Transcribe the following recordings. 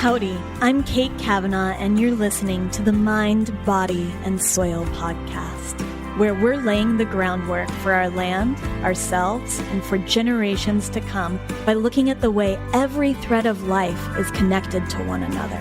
Howdy, I'm Kate Kavanaugh, and you're listening to the Mind, Body, and Soil podcast, where we're laying the groundwork for our land, ourselves, and for generations to come by looking at the way every thread of life is connected to one another.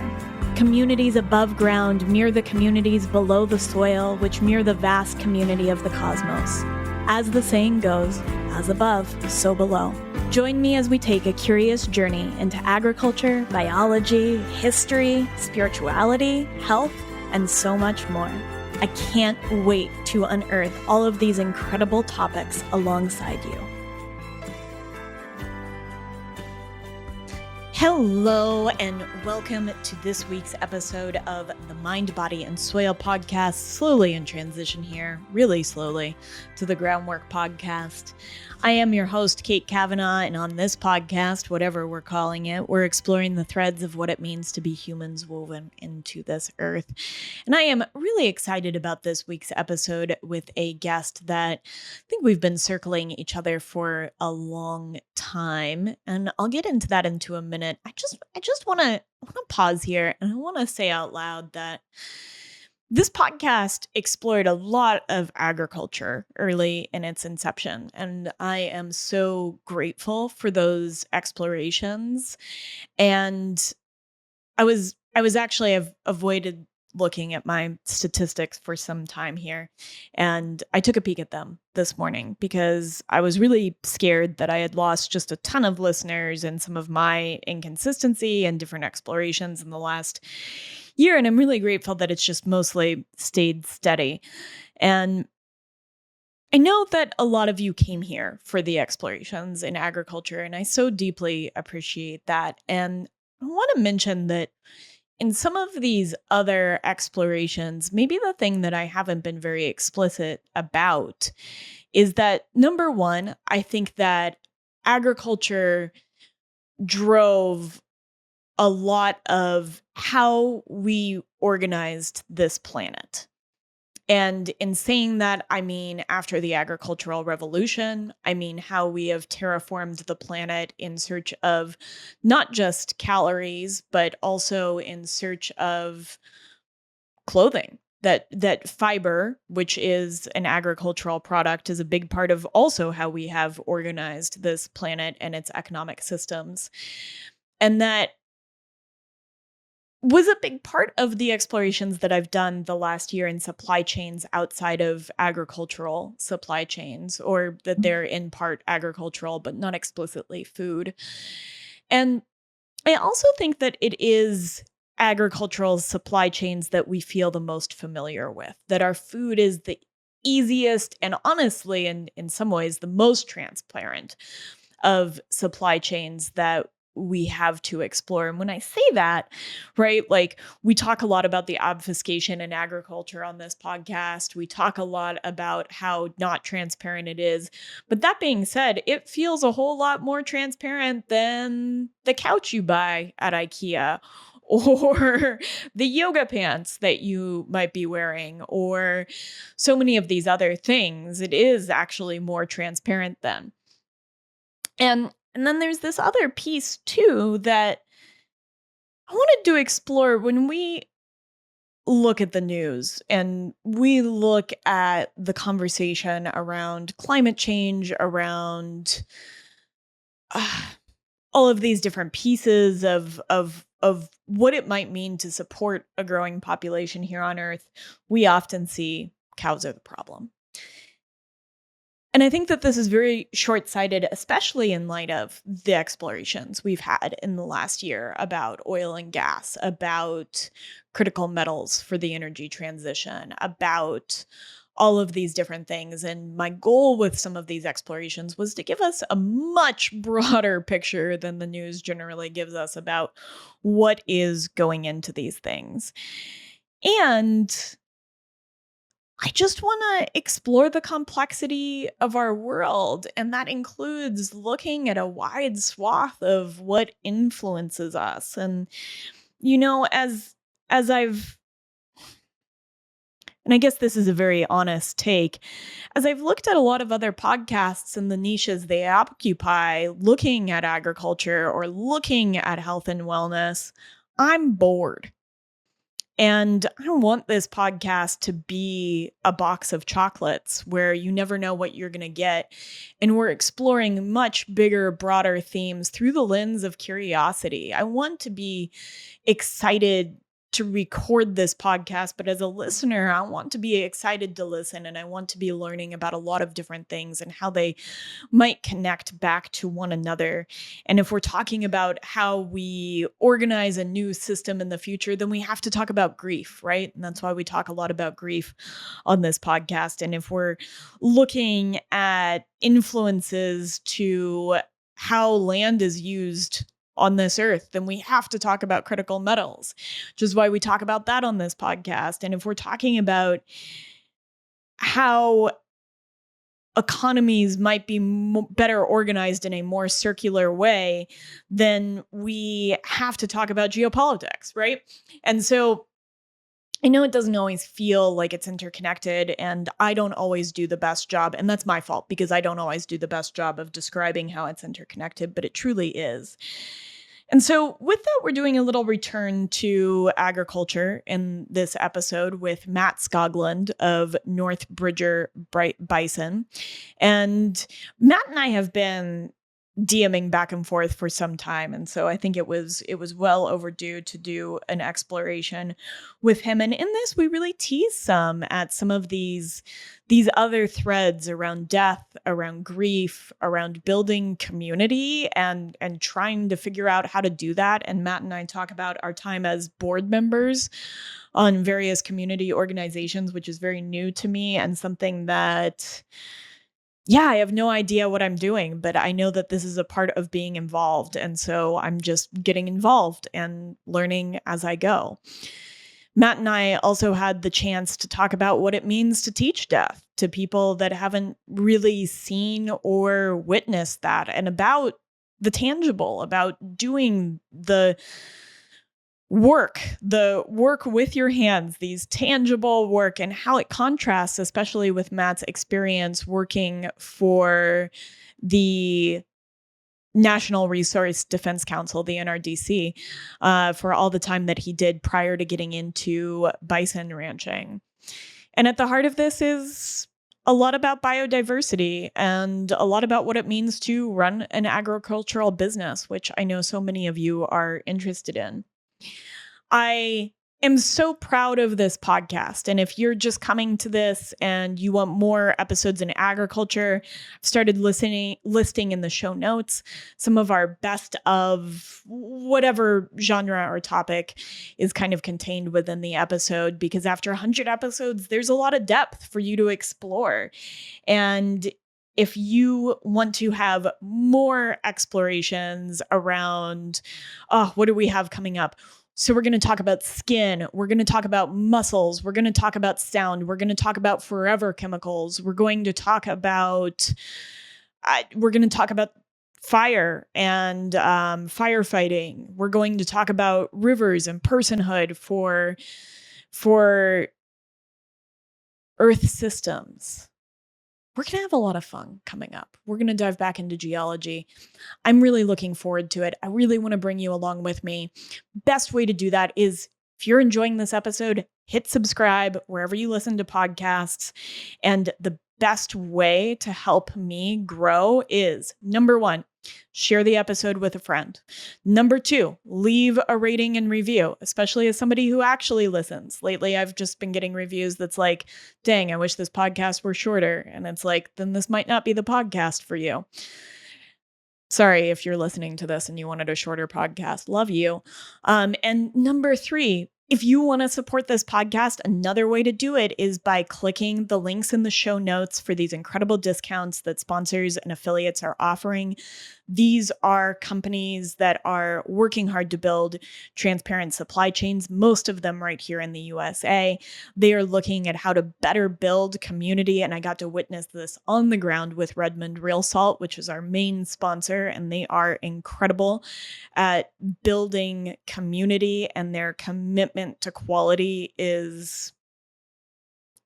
Communities above ground mirror the communities below the soil, which mirror the vast community of the cosmos. As the saying goes, as above, so below. Join me as we take a curious journey into agriculture, biology, history, spirituality, health, and so much more. I can't wait to unearth all of these incredible topics alongside you. Hello, and welcome to this week's episode of the Mind, Body, and Soil podcast. Slowly in transition here, really slowly, to the Groundwork podcast. I am your host, Kate Kavanaugh, and on this podcast, whatever we're calling it, we're exploring the threads of what it means to be humans woven into this earth. And I am really excited about this week's episode with a guest that I think we've been circling each other for a long time, and I'll get into that into a minute. I just want to pause here, and I want to say out loud that this podcast explored a lot of agriculture early in its inception, and I am so grateful for those explorations. And I've avoided looking at my statistics for some time here, and I took a peek at them this morning because I was really scared that I had lost just a ton of listeners and some of my inconsistency and different explorations in the last year. And I'm really grateful that it's just mostly stayed steady. And I know that a lot of you came here for the explorations in agriculture, and I so deeply appreciate that. And I want to mention that in some of these other explorations, maybe the thing that I haven't been very explicit about is that, number one, I think that agriculture drove a lot of how we organized this planet. And in saying that, I mean, after the agricultural revolution, I mean how we have terraformed the planet in search of not just calories, but also in search of clothing. That fiber, which is an agricultural product, is a big part of also how we have organized this planet and its economic systems. And that was a big part of the explorations that I've done the last year in supply chains outside of agricultural supply chains, or that they're in part agricultural, but not explicitly food. And I also think that it is agricultural supply chains that we feel the most familiar with, that our food is the easiest and honestly, in some ways, the most transparent of supply chains that we have to explore. And when I say that, right, like we talk a lot about the obfuscation in agriculture on this podcast. We talk a lot about how not transparent it is. But that being said, it feels a whole lot more transparent than the couch you buy at IKEA, or the yoga pants that you might be wearing, or so many of these other things. It is actually more transparent than. And then there's this other piece, too, that I wanted to explore when we look at the news and we look at the conversation around climate change, around all of these different pieces of what it might mean to support a growing population here on Earth. We often see cows are the problem. And I think that this is very short-sighted, especially in light of the explorations we've had in the last year about oil and gas, about critical metals for the energy transition, about all of these different things. And my goal with some of these explorations was to give us a much broader picture than the news generally gives us about what is going into these things. And I just want to explore the complexity of our world, and that includes looking at a wide swath of what influences us. And, you know, as I've, and I guess this is a very honest take, as I've looked at a lot of other podcasts and the niches they occupy, looking at agriculture or looking at health and wellness, I'm bored. And I don't want this podcast to be a box of chocolates where you never know what you're going to get. And we're exploring much bigger, broader themes through the lens of curiosity. I want to be excited to record this podcast, but as a listener, I want to be excited to listen, and I want to be learning about a lot of different things and how they might connect back to one another. And if we're talking about how we organize a new system in the future, then we have to talk about grief, right? And that's why we talk a lot about grief on this podcast. And if we're looking at influences to how land is used on this earth, then we have to talk about critical metals, which is why we talk about that on this podcast. And if we're talking about how economies might be better organized in a more circular way, then we have to talk about geopolitics, right? And so I know it doesn't always feel like it's interconnected, and I don't always do the best job, and that's my fault because I don't always do the best job of describing how it's interconnected, but it truly is. And so with that, we're doing a little return to agriculture in this episode with Matt Skoglund of North Bridger Bison. And Matt and I have been DMing back and forth for some time. And so I think it was well overdue to do an exploration with him. And in this, we really tease some at some of these other threads around death, around grief, around building community and trying to figure out how to do that. And Matt and I talk about our time as board members on various community organizations, which is very new to me and something that I have no idea what I'm doing, but I know that this is a part of being involved. And so I'm just getting involved and learning as I go. Matt and I also had the chance to talk about what it means to teach death to people that haven't really seen or witnessed that, and about the tangible, about doing the work with your hands, these tangible work, and how it contrasts, especially with Matt's experience working for the National Resource Defense Council, the NRDC, for all the time that he did prior to getting into bison ranching. And at the heart of this is a lot about biodiversity and a lot about what it means to run an agricultural business, which I know so many of you are interested in. I am so proud of this podcast. And if you're just coming to this and you want more episodes in agriculture, I've started listing in the show notes some of our best of whatever genre or topic is kind of contained within the episode, because after 100 episodes, there's a lot of depth for you to explore. And if you want to have more explorations around, what do we have coming up? So we're going to talk about skin. We're going to talk about muscles. We're going to talk about sound. We're going to talk about forever chemicals. We're going to talk about fire and firefighting. We're going to talk about rivers and personhood for Earth systems. We're going to have a lot of fun coming up. We're going to dive back into geology. I'm really looking forward to it. I really want to bring you along with me. Best way to do that is, if you're enjoying this episode, hit subscribe wherever you listen to podcasts. And the best way to help me grow is, number 1, share the episode with a friend. Number 2, leave a rating and review, especially as somebody who actually listens. Lately, I've just been getting reviews that's like, dang, I wish this podcast were shorter. And it's like, then this might not be the podcast for you. Sorry if you're listening to this and you wanted a shorter podcast. Love you. And number 3, if you want to support this podcast, another way to do it is by clicking the links in the show notes for these incredible discounts that sponsors and affiliates are offering. These are companies that are working hard to build transparent supply chains, most of them right here in the USA. They are looking at how to better build community, and I got to witness this on the ground with Redmond Real Salt, which is our main sponsor, and they are incredible at building community, and their commitment to quality is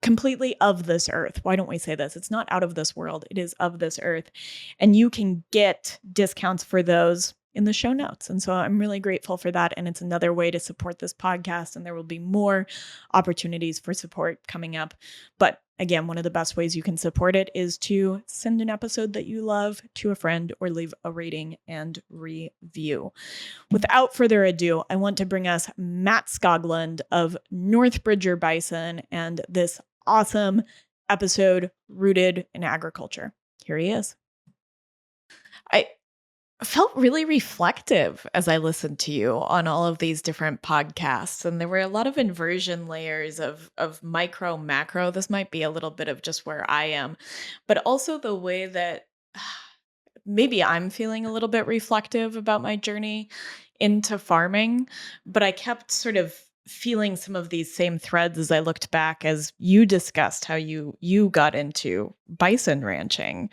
completely of this earth. Why don't we say this? It's not out of this world. It is of this earth. And you can get discounts for those in the show notes. And so I'm really grateful for that. And it's another way to support this podcast. And there will be more opportunities for support coming up. But again, one of the best ways you can support it is to send an episode that you love to a friend or leave a rating and review. Without further ado, I want to bring us Matt Skoglund of Northbridger Bison and this awesome episode rooted in agriculture. Here he is. I felt really reflective as I listened to you on all of these different podcasts. And there were a lot of inversion layers of micro, macro. This might be a little bit of just where I am, but also the way that maybe I'm feeling a little bit reflective about my journey into farming, but I kept sort of feeling some of these same threads as I looked back as you discussed how you got into bison ranching.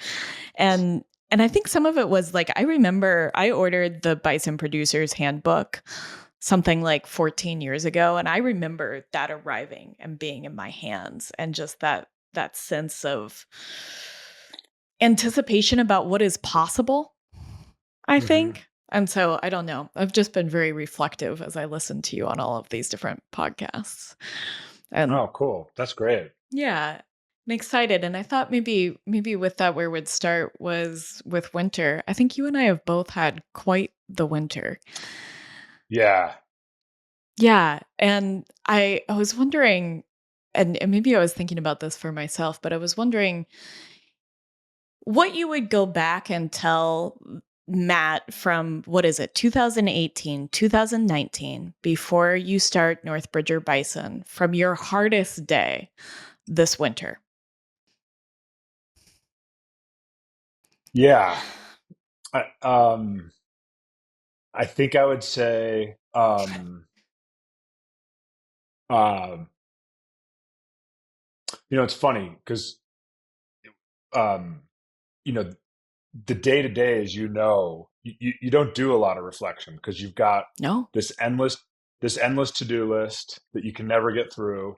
And I think some of it was like, I remember I ordered the Bison Producer's Handbook something like 14 years ago. And I remember that arriving and being in my hands and just that sense of anticipation about what is possible, I think. And so I don't know. I've just been very reflective as I listen to you on all of these different podcasts. And oh, cool. That's great. yeah, I'm excited. And I thought maybe with that, where we'd start was with winter. I think you and I have both had quite the winter. Yeah. Yeah. And I was wondering, and maybe I was thinking about this for myself, but I was wondering what you would go back and tell Matt from, what is it, 2018, 2019, before you start Northbridger Bison, from your hardest day this winter. Yeah. I think I would say, um, it's funny because, um, you know, the day to day, as you don't do a lot of reflection because you've got No. this endless, to-do list that you can never get through.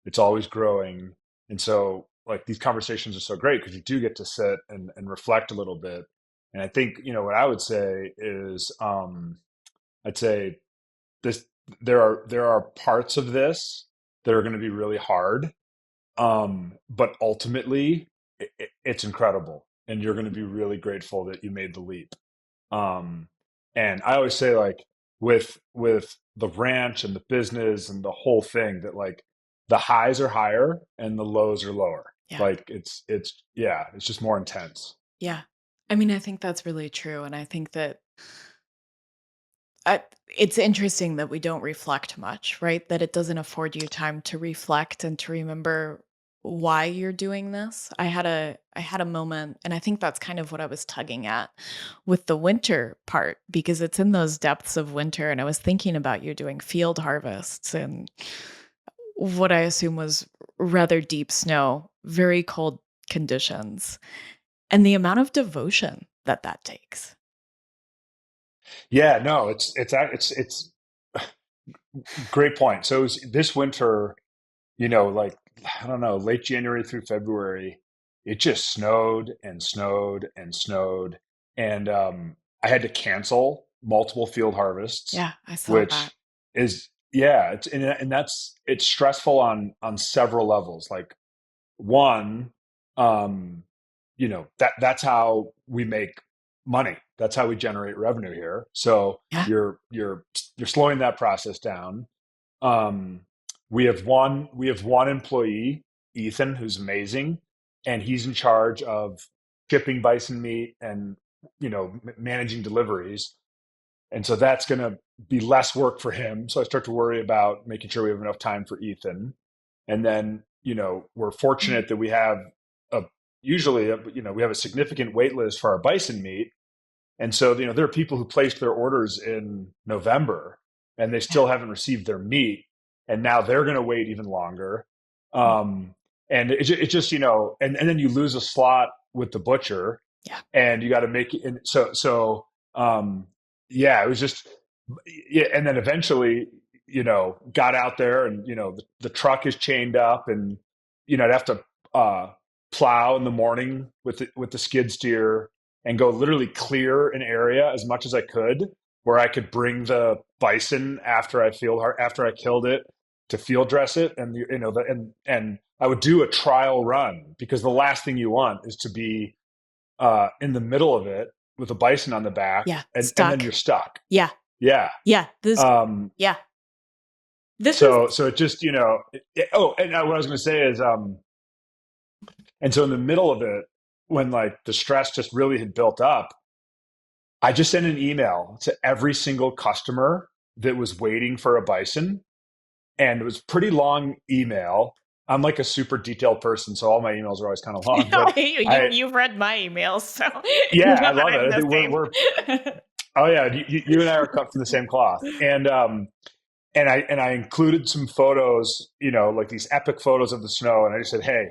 It's always growing. And so like these conversations are so great because you do get to sit and reflect a little bit. And I think, what I would say is, I'd say this, there are parts of this that are going to be really hard. But ultimately it's incredible and you're going to be really grateful that you made the leap. Um, and I always say like with the ranch and the business and the whole thing that like the highs are higher and the lows are lower. Yeah. Like it's just more intense. Yeah. I mean, I think that's really true. And I think that it's interesting that we don't reflect much, right? That it doesn't afford you time to reflect and to remember why you're doing this. I had a moment, and I think that's kind of what I was tugging at with the winter part, because it's in those depths of winter. And I was thinking about you doing field harvests and what I assume was rather deep snow, very cold conditions, and the amount of devotion that takes. Yeah, no, it's great point. So it was this winter, like, I don't know, late January through February, it just snowed and snowed and snowed. And I had to cancel multiple field harvests, Yeah, I saw that. which is, yeah, it's stressful on several levels. Like one, um, that's how we make money. That's how we generate revenue here. So Yeah. you're slowing that process down. um, we have one employee, Ethan, who's amazing, and he's in charge of shipping bison meat and managing deliveries. And so that's going to be less work for him. So I start to worry about making sure we have enough time for Ethan. And then we're Mm. fortunate that we have a usually we have a significant wait list for our bison meat, and so, there are people who placed their orders in November and they Yeah. still haven't received their meat. And now they're going to wait even longer. Mm. And it just, and then you lose a slot with the butcher Yeah. and you got to make it. And so, yeah, it was just, yeah. And then eventually, got out there and, the truck is chained up and, I'd have to, plow in the morning with the skid steer and go literally clear an area as much as I could where I could bring the bison after I killed it to field dress it, and and I would do a trial run because the last thing you want is to be in the middle of it with a bison on the back, Yeah. and then you're stuck. Yeah. Yeah. Yeah. Yeah. This is, So it just, and what I was going to say is, and so in the middle of it, when like the stress just really had built up, I just sent an email to every single customer that was waiting for a bison. And it was a pretty long email. I'm like a super detailed person, so all my emails are always kind of long. But you've read my emails, so you yeah, know I that love I'm it. the same. Oh yeah, you and I are cut from the same cloth. And I included some photos, like these epic photos of the snow. And I just said, hey,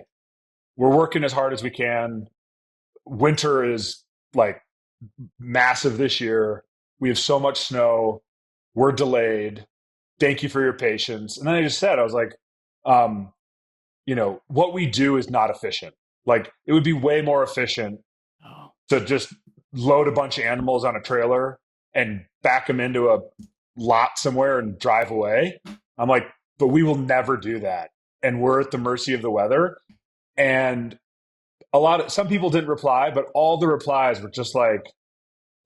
we're working as hard as we can. Winter is like massive this year. We have so much snow. We're delayed. Thank you for your patience. And then I just said, I was like, um, what we do is not efficient. Like it would be way more efficient Oh. to just load a bunch of animals on a trailer and back them into a lot somewhere and drive away. I'm like, but we will never do that. And we're at the mercy of the weather. And some people didn't reply, but all the replies were just like,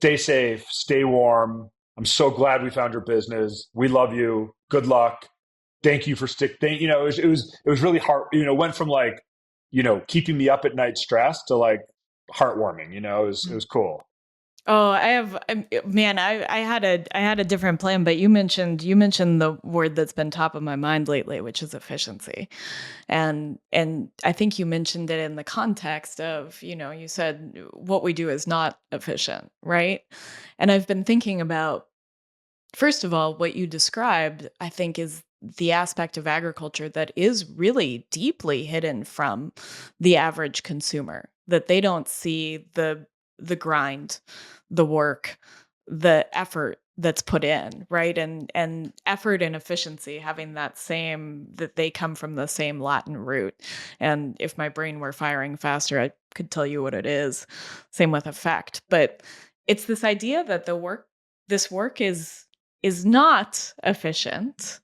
stay safe, stay warm. I'm so glad we found your business. We love you. Good luck. Thank you for it was really hard. Went from like, keeping me up at night stressed to like heartwarming, it was cool. Oh, man, I had a different plan, but you mentioned the word that's been top of my mind lately, which is efficiency. And I think you mentioned it in the context of, you said what we do is not efficient, right? And I've been thinking about, first of all, what you described, I think, is the aspect of agriculture that is really deeply hidden from the average consumer, that they don't see the grind, the work, the effort that's put in, right? And effort and efficiency having that they come from the same Latin root. And if my brain were firing faster, I could tell you what it is. Same with effect. But it's this idea that this work is not efficient,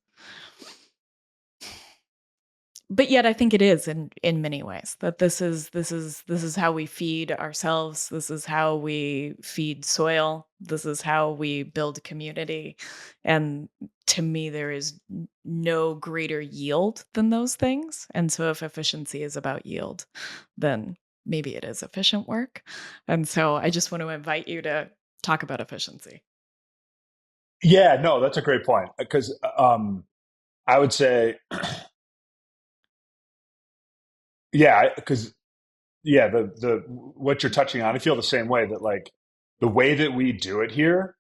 but yet I think it is in many ways. That this is how we feed ourselves. This is how we feed soil. This is how we build community. And to me, there is no greater yield than those things. And so, if efficiency is about yield, then maybe it is efficient work. And so, I just want to invite you to talk about efficiency. Yeah, no, that's a great point because I would say, yeah, because the what you're touching on, I feel the same way that like the way that we do it here,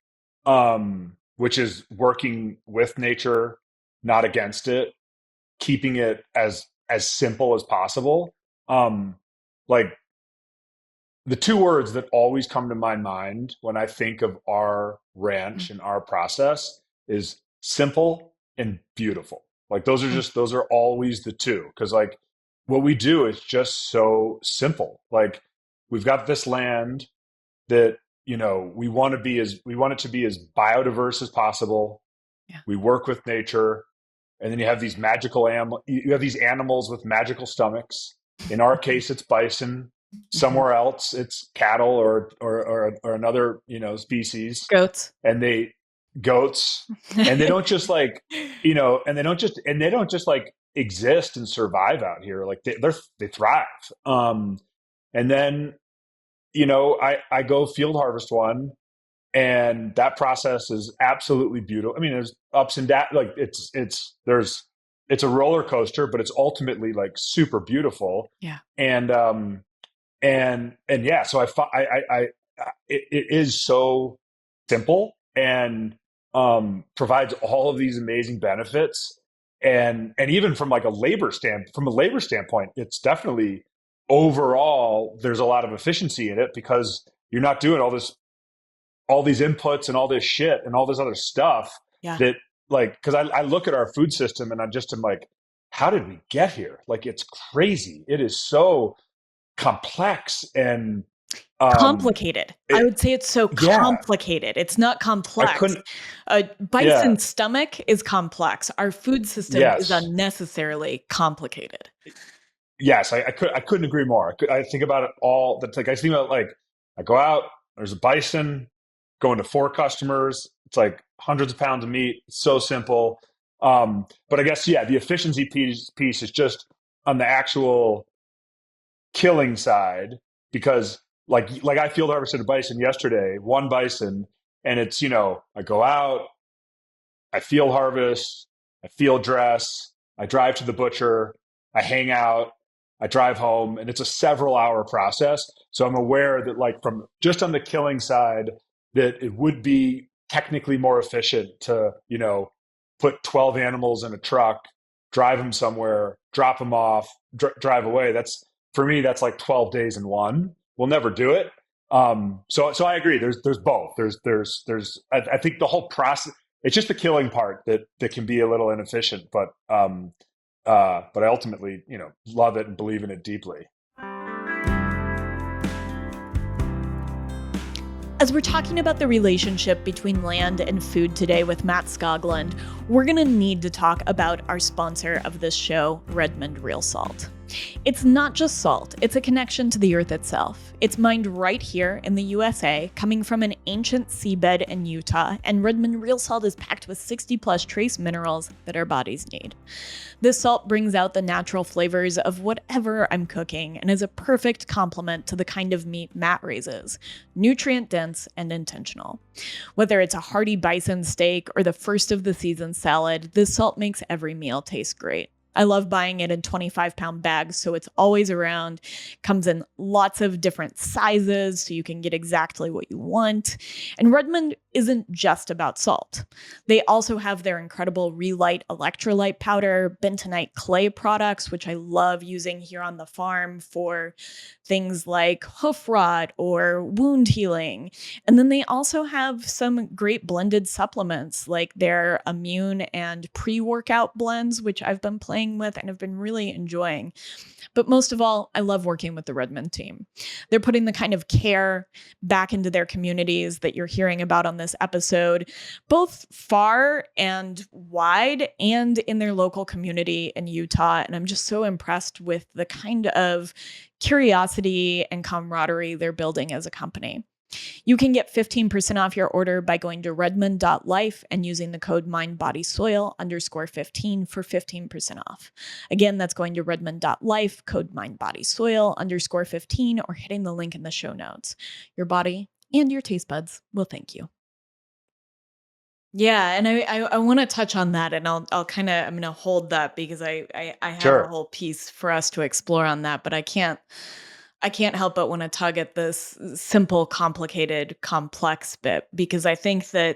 which is working with nature, not against it, keeping it as simple as possible. Um, like the two words that always come to my mind when I think of our ranch and our process is simple and beautiful. Like those are always the two. Cause like what we do is just so simple. Like we've got this land that, we want it to be as biodiverse as possible. Yeah. We work with nature. And then you have you have these animals with magical stomachs. In our case, it's bison. Mhm. Somewhere else, it's cattle or another species, Goats. and they goats, and they don't just like and they don't just like exist and survive out here. Like they thrive. And then I go field harvest one, and that process is absolutely beautiful. I mean, there's ups and downs. Like it's a roller coaster, but it's ultimately like super beautiful. Yeah. And yeah, so it is so simple and provides all of these amazing benefits. And even from like from a labor standpoint, it's definitely overall there's a lot of efficiency in it because you're not doing all these inputs and all this shit and all this other stuff Yeah. that like, cause I look at our food system and I'm like, how did we get here? Like, it's crazy. It is so complex. And Um, Complicated. I it, would say it's so yeah, complicated. It's not I complex. couldn't. A Yeah, bison's stomach is complex. Our food system is yes, unnecessarily complicated. yes. I couldn't agree more. I think about it all. That's like I think about like I go out. There's a bison going to four customers. It's like hundreds of pounds of meat. It's so simple. But I guess yeah, the efficiency piece is just on the actual killing side because like I field harvested a bison yesterday, one bison, and it's I go out, I field harvest, I field dress, I drive to the butcher, I hang out, I drive home, and it's a several hour process. So I'm aware that like from just on the killing side, that it would be technically more efficient to, put 12 animals in a truck, drive them somewhere, drop them off, drive away. That's for me, that's like 12 days in one. We'll never do it. So I agree. There's both. I think the whole process, it's just the killing part that can be a little inefficient, but I ultimately love it and believe in it deeply. As we're talking about the relationship between land and food today with Matt Skoglund, we're going to need to talk about our sponsor of this show, Redmond Real Salt. It's not just salt, it's a connection to the earth itself. It's mined right here in the USA, coming from an ancient seabed in Utah, and Redmond Real Salt is packed with 60 plus trace minerals that our bodies need. This salt brings out the natural flavors of whatever I'm cooking and is a perfect complement to the kind of meat Matt raises, nutrient dense and intentional. Whether it's a hearty bison steak or the first of the season salad, this salt makes every meal taste great. I love buying it in 25-pound bags, so it's always around. Comes in lots of different sizes, so you can get exactly what you want. And Redmond isn't just about salt. They also have their incredible Relight electrolyte powder, bentonite clay products, which I love using here on the farm for things like hoof rot or wound healing. And then they also have some great blended supplements like their immune and pre-workout blends, which I've been playing with and have been really enjoying. But most of all, I love working with the Redmond team. They're putting the kind of care back into their communities that you're hearing about on this episode, both far and wide and in their local community in Utah. And I'm just so impressed with the kind of curiosity and camaraderie they're building as a company. You can get 15% off your order by going to redmond.life and using the code mindbodysoil_15 for 15% off. Again, that's going to redmond.life, code mindbodysoil_15, or hitting the link in the show notes. Your body and your taste buds will thank you. Yeah, and I want to touch on that, and I'm gonna hold that because I have a Sure. whole piece for us to explore on that, but I can't help but want to tug at this simple, complicated, complex bit because I think a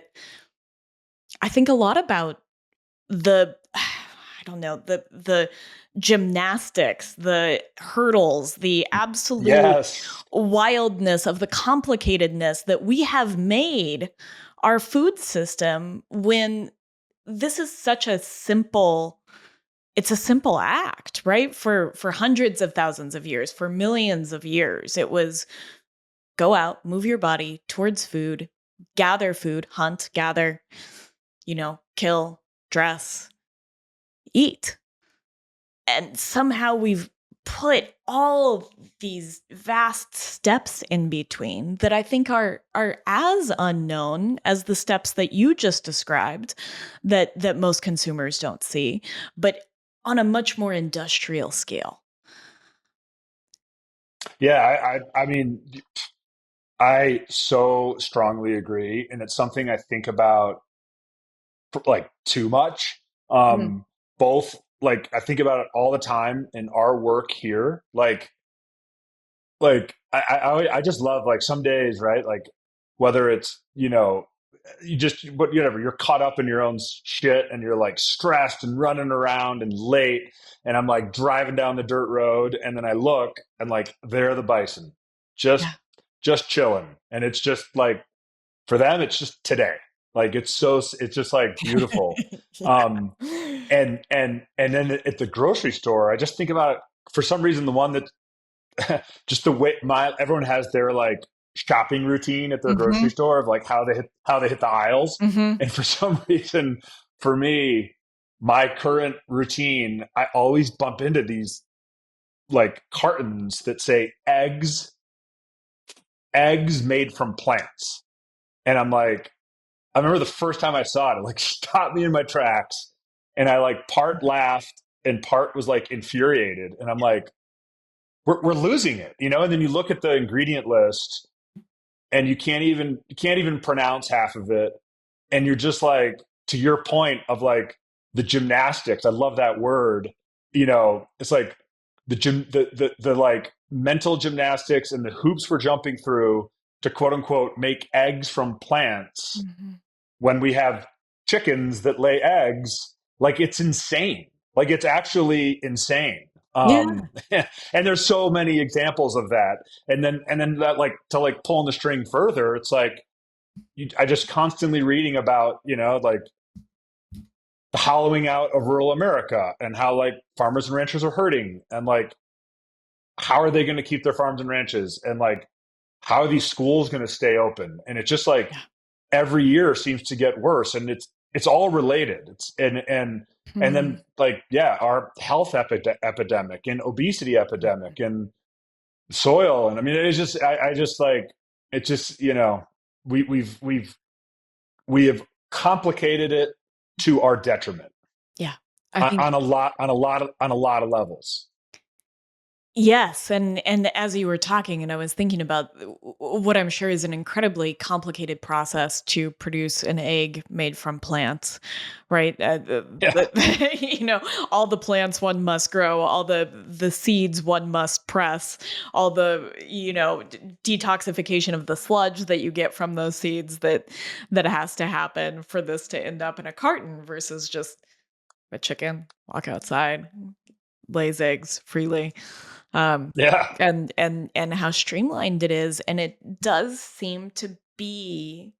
lot about the I don't know, the gymnastics, the hurdles, the absolute Yes. wildness of the complicatedness that we have made our food system when this is such a simple it's a simple act, right? For hundreds of thousands of years, for millions of years, it was go out, move your body towards food, hunt, gather, kill, dress, eat. And somehow we've put all of these vast steps in between that I think are as unknown as the steps that you just described that most consumers don't see, but on a much more industrial scale. Yeah. I mean, I so strongly agree, and it's something I think about like too much. Mm. Both like I think about it all the time in our work here. I just love like some days, right? Like whether it's you just whatever you're caught up in your own shit and you're like stressed and running around and late, and I'm like driving down the dirt road, and then I look and like there are the bison, just Yeah. just chilling, and it's just like for them it's just today, like it's just like beautiful. um Yeah. and then at the grocery store I just think about it for some reason, the one that just the way everyone has their like shopping routine at their grocery Mm-hmm. store of like how they hit the aisles. Mm-hmm. And for some reason, for me, my current routine, I always bump into these like cartons that say eggs made from plants. And I'm like, I remember the first time I saw it, it like stopped me in my tracks. And I like part laughed and part was like infuriated. And I'm like, we're losing it, you know? And then you look at the ingredient list and you can't even pronounce half of it. And you're just like, to your point of like the gymnastics, I love that word. It's like the like mental gymnastics and the hoops we're jumping through to quote unquote make eggs from plants Mm-hmm. when we have chickens that lay eggs. Like it's insane. Like it's actually insane. Yeah. And there's so many examples of that. And then that like to like pulling the string further, it's like I just constantly reading about, like the hollowing out of rural America and how like farmers and ranchers are hurting and like how are they going to keep their farms and ranches and like how are these schools going to stay open? And it's just like Yeah. every year seems to get worse, and it's all related. And Mm-hmm. then like yeah, our health epidemic and obesity epidemic and soil, and I mean it's just I just like it just we have complicated it to our detriment Yeah. I think on a lot of levels. yes, and as you were talking, and I was thinking about what I'm sure is an incredibly complicated process to produce an egg made from plants, right? Yeah, All the plants one must grow, all the seeds one must press, all the detoxification of the sludge that you get from those seeds that has to happen for this to end up in a carton versus just a chicken walk outside, lays eggs freely. um yeah, and how streamlined it is, and it does seem to be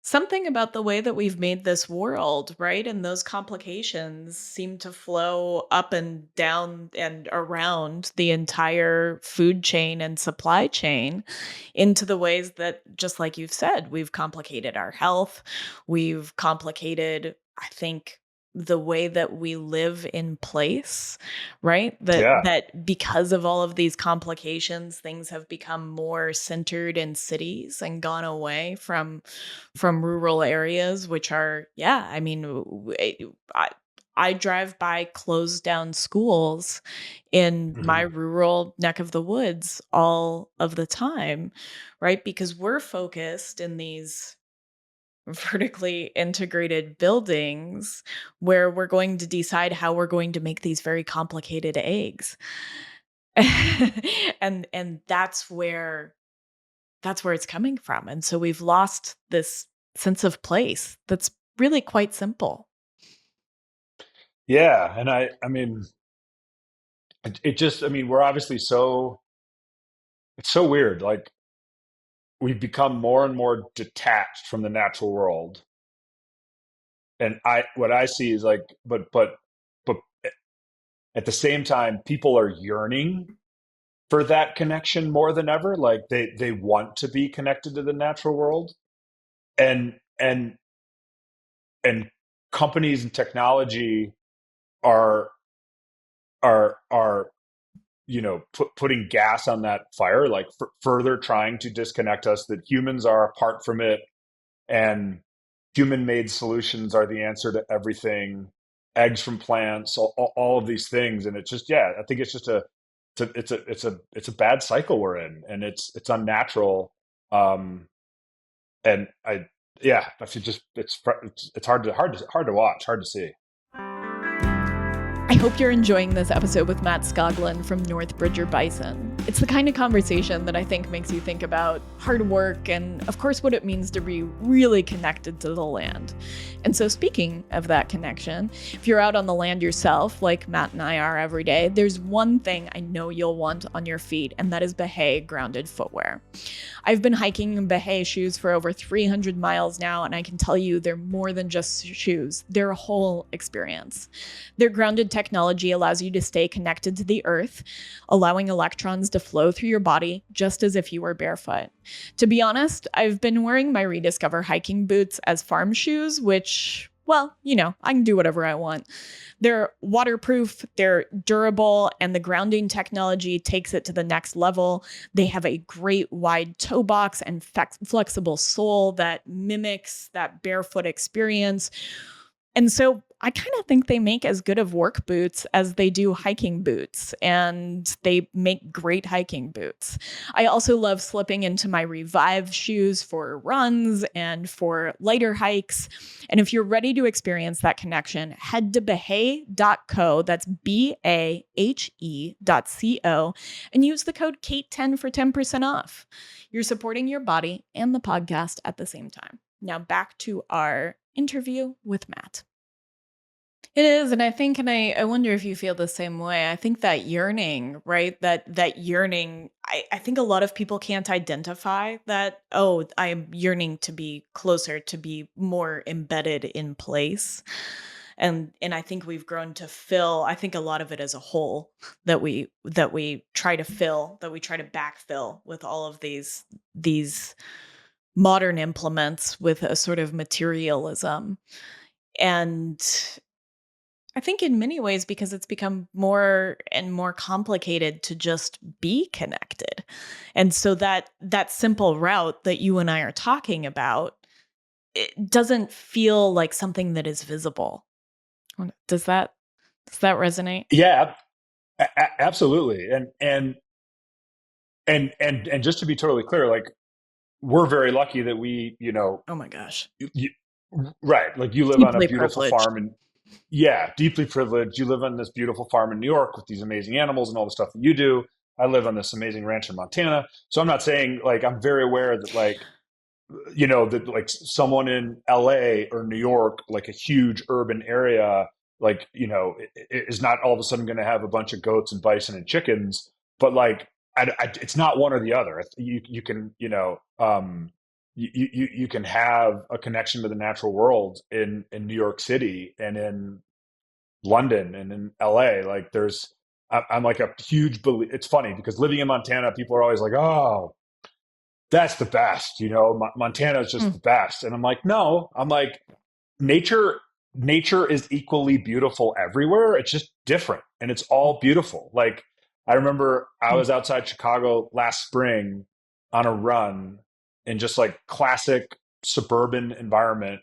something about the way that we've made this world, right? And those complications seem to flow up and down and around the entire food chain and supply chain into the ways that, just like you've said, we've complicated our health. We've complicated, I think, the way that we live in place, right? That yeah, because of all of these complications, things have become more centered in cities and gone away from rural areas, which are, yeah, I mean, I drive by closed down schools in my hmm rural neck of the woods all of the time, right? Because we're focused in these vertically integrated buildings where we're going to decide how we're going to make these very complicated eggs. And that's where it's coming from. And so we've lost this sense of place that's really quite simple. yeah. And I mean it just I mean we're obviously so it's so weird. Like we've become more and more detached from the natural world. And I what I see is like but at the same time people are yearning for that connection more than ever. Like they want to be connected to the natural world. And and and companies and technology are are putting gas on that fire, like further trying to disconnect us that humans are apart from it, and human made solutions are the answer to everything, eggs from plants, all of these things. And it's just yeah, I think it's just it's a bad cycle we're in, and it's unnatural. And I yeah, I feel just it's hard to watch, hard to see. I hope you're enjoying this episode with Matt Skoglund from Northbridge or Bison. It's the kind of conversation that I think makes you think about hard work and, of course, what it means to be really connected to the land. And so, speaking of that connection, if you're out on the land yourself, like Matt and I are every day, there's one thing I know you'll want on your feet, and that is Bahay grounded footwear. I've been hiking in Bahay shoes for over 300 miles now, and I can tell you they're more than just shoes. They're a whole experience. Their grounded technology allows you to stay connected to the earth, allowing electrons to flow through your body just as if you were barefoot. To be honest, I've been wearing my Rediscover hiking boots as farm shoes, which, well, I can do whatever I want. They're waterproof, they're durable, and the grounding technology takes it to the next level. They have a great wide toe box and flexible sole that mimics that barefoot experience. And so I kind of think they make as good of work boots as they do hiking boots, and they make great hiking boots. I also love slipping into my Revive shoes for runs and for lighter hikes. And if you're ready to experience that connection, head to bahe.co, that's BAHE.co, and use the code KATE10 for 10% off. You're supporting your body and the podcast at the same time. Now back to our interview with Matt. It is, and I wonder if you feel the same way. I think that yearning, right? That yearning, I think a lot of people can't identify that, oh, I'm yearning to be closer, to be more embedded in place. And I think we've grown to fill, I think a lot of it as a hole that we try to fill, that we try to backfill with all of these modern implements with a sort of materialism. And I think in many ways, because it's become more and more complicated to just be connected. And so that simple route that you and I are talking about, it doesn't feel like something that is visible. Does that resonate? Yeah, absolutely. And just to be totally clear, like, we're very lucky that we, Oh my gosh. right. Like, you live on a Deeply beautiful privileged. farm, and yeah, deeply privileged. You live on this beautiful farm in New York with these amazing animals and all the stuff that you do. I live on this amazing ranch in Montana. So I'm not saying, like, I'm very aware that, like, that, like, someone in LA or New York, like a huge urban area, like, is not all of a sudden going to have a bunch of goats and bison and chickens, but, like, it's not one or the other. You can, you can have a connection to the natural world in New York City and in London and in LA. Like, I'm like a huge belief. It's funny because living in Montana, people are always like, oh, that's the best, Montana is just the best. And I'm like, no, I'm like, nature is equally beautiful everywhere. It's just different and it's all beautiful. Like, I remember I was outside Chicago last spring on a run in just like classic suburban environment.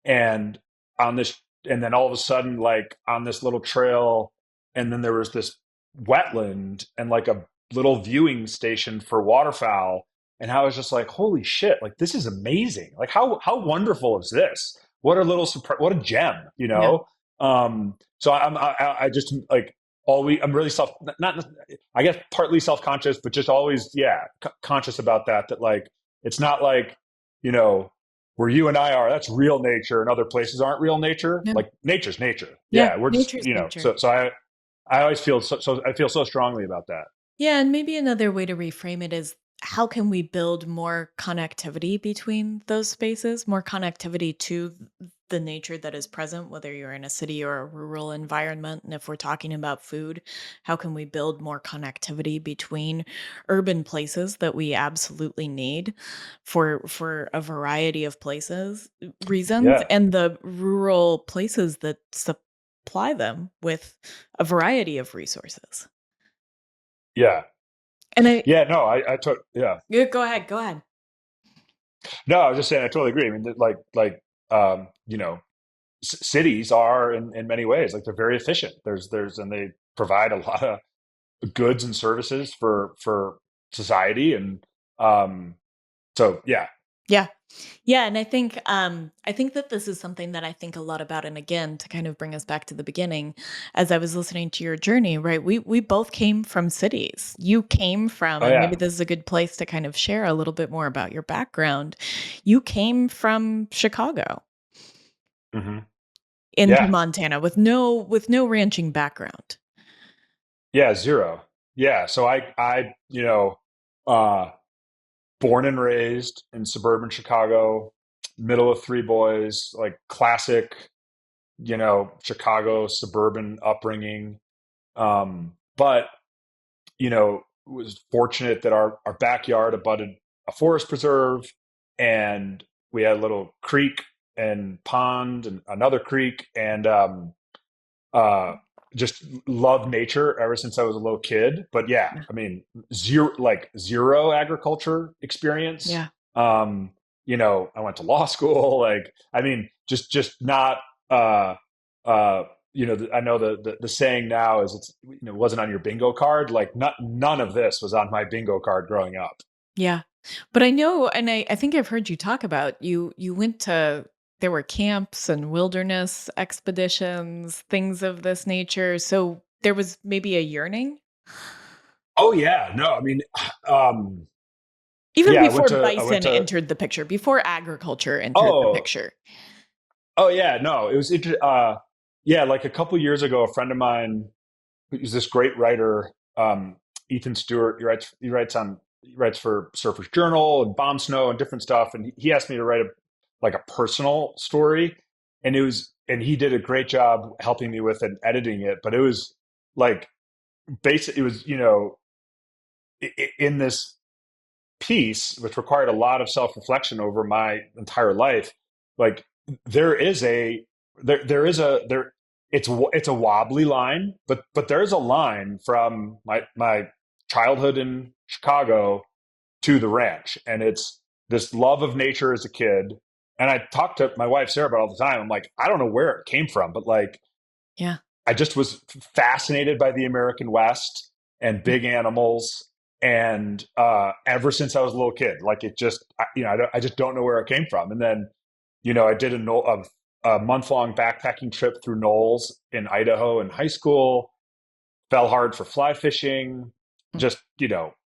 And on this, and then all of a sudden, like, on this little trail, and then there was this wetland and like a little viewing station for waterfowl. And I was just like, holy shit, like, this is amazing. Like, how wonderful is this? What a little surprise, what a gem, Yeah. So I just, like, always, I'm really not, I guess, partly self-conscious, but just always, yeah, conscious about that, like, it's not like, where you and I are, that's real nature, and other places aren't real nature. Yeah. Like, nature's nature. Yeah. Yeah, we're just, Nature's nature. so I always feel so I feel so strongly about that. Yeah, and maybe another way to reframe it is, how can we build more connectivity between those spaces, more connectivity to the nature that is present, whether you're in a city or a rural environment? And if we're talking about food, how can we build more connectivity between urban places that we absolutely need for a variety of reasons, Yeah, and the rural places that supply them with a variety of resources? yeah, And I yeah. No, I took, yeah. Yeah, go ahead, go ahead. No, I was just saying, I totally agree. I mean, like, cities are in many ways, like, they're very efficient. And they provide a lot of goods and services for society, and so yeah, Yeah. Yeah, and I think that this is something that I think a lot about, and again, to kind of bring us back to the beginning, as I was listening to your journey, right? We both came from cities. You came from, oh and maybe yeah, this is a good place to kind of share a little bit more about your background. You came from Chicago hmm into yeah, Montana with no ranching background. yeah, zero, yeah. So uh, born and raised in suburban Chicago, middle of three boys, like, classic Chicago suburban upbringing. But was fortunate that our backyard abutted a forest preserve, and we had a little creek and pond and another creek, and uh, just loved nature ever since I was a little kid. But yeah, Yeah. I mean, zero agriculture experience. Yeah. Um, I went to law school. Like, I mean, just not. Uh, uh, I know the saying now is it wasn't on your bingo card. Like, none of this was on my bingo card growing up. Yeah. But I know, and I think I've heard you talk about you went to there were camps and wilderness expeditions, things of this nature. So there was maybe a yearning? Oh yeah, no, I mean, um, Even yeah, before I went bison to. entered the picture, before agriculture entered the Oh, picture. oh yeah, no, it was yeah, like a couple years ago, a friend of mine who's this great writer, Ethan Stewart. He writes for Surfer's Journal and Bomb Snow and different stuff. And he asked me to write like a personal story, and he did a great job helping me with and editing it. But it was like basic. It was in this piece, which required a lot of self reflection over my entire life. Like there is a there is a there it's a wobbly line, but there is a line from my childhood in Chicago to the ranch, and it's this love of nature as a kid. And I talk to my wife Sarah about it all the time. I'm like, I don't know where it came from, but like Yeah. I just was fascinated by the American West and big animals. And ever since I was a little kid, like it just, I just don't know where it came from. And then, I did a month long backpacking trip through Knolls in Idaho in high school, fell hard for fly fishing, just,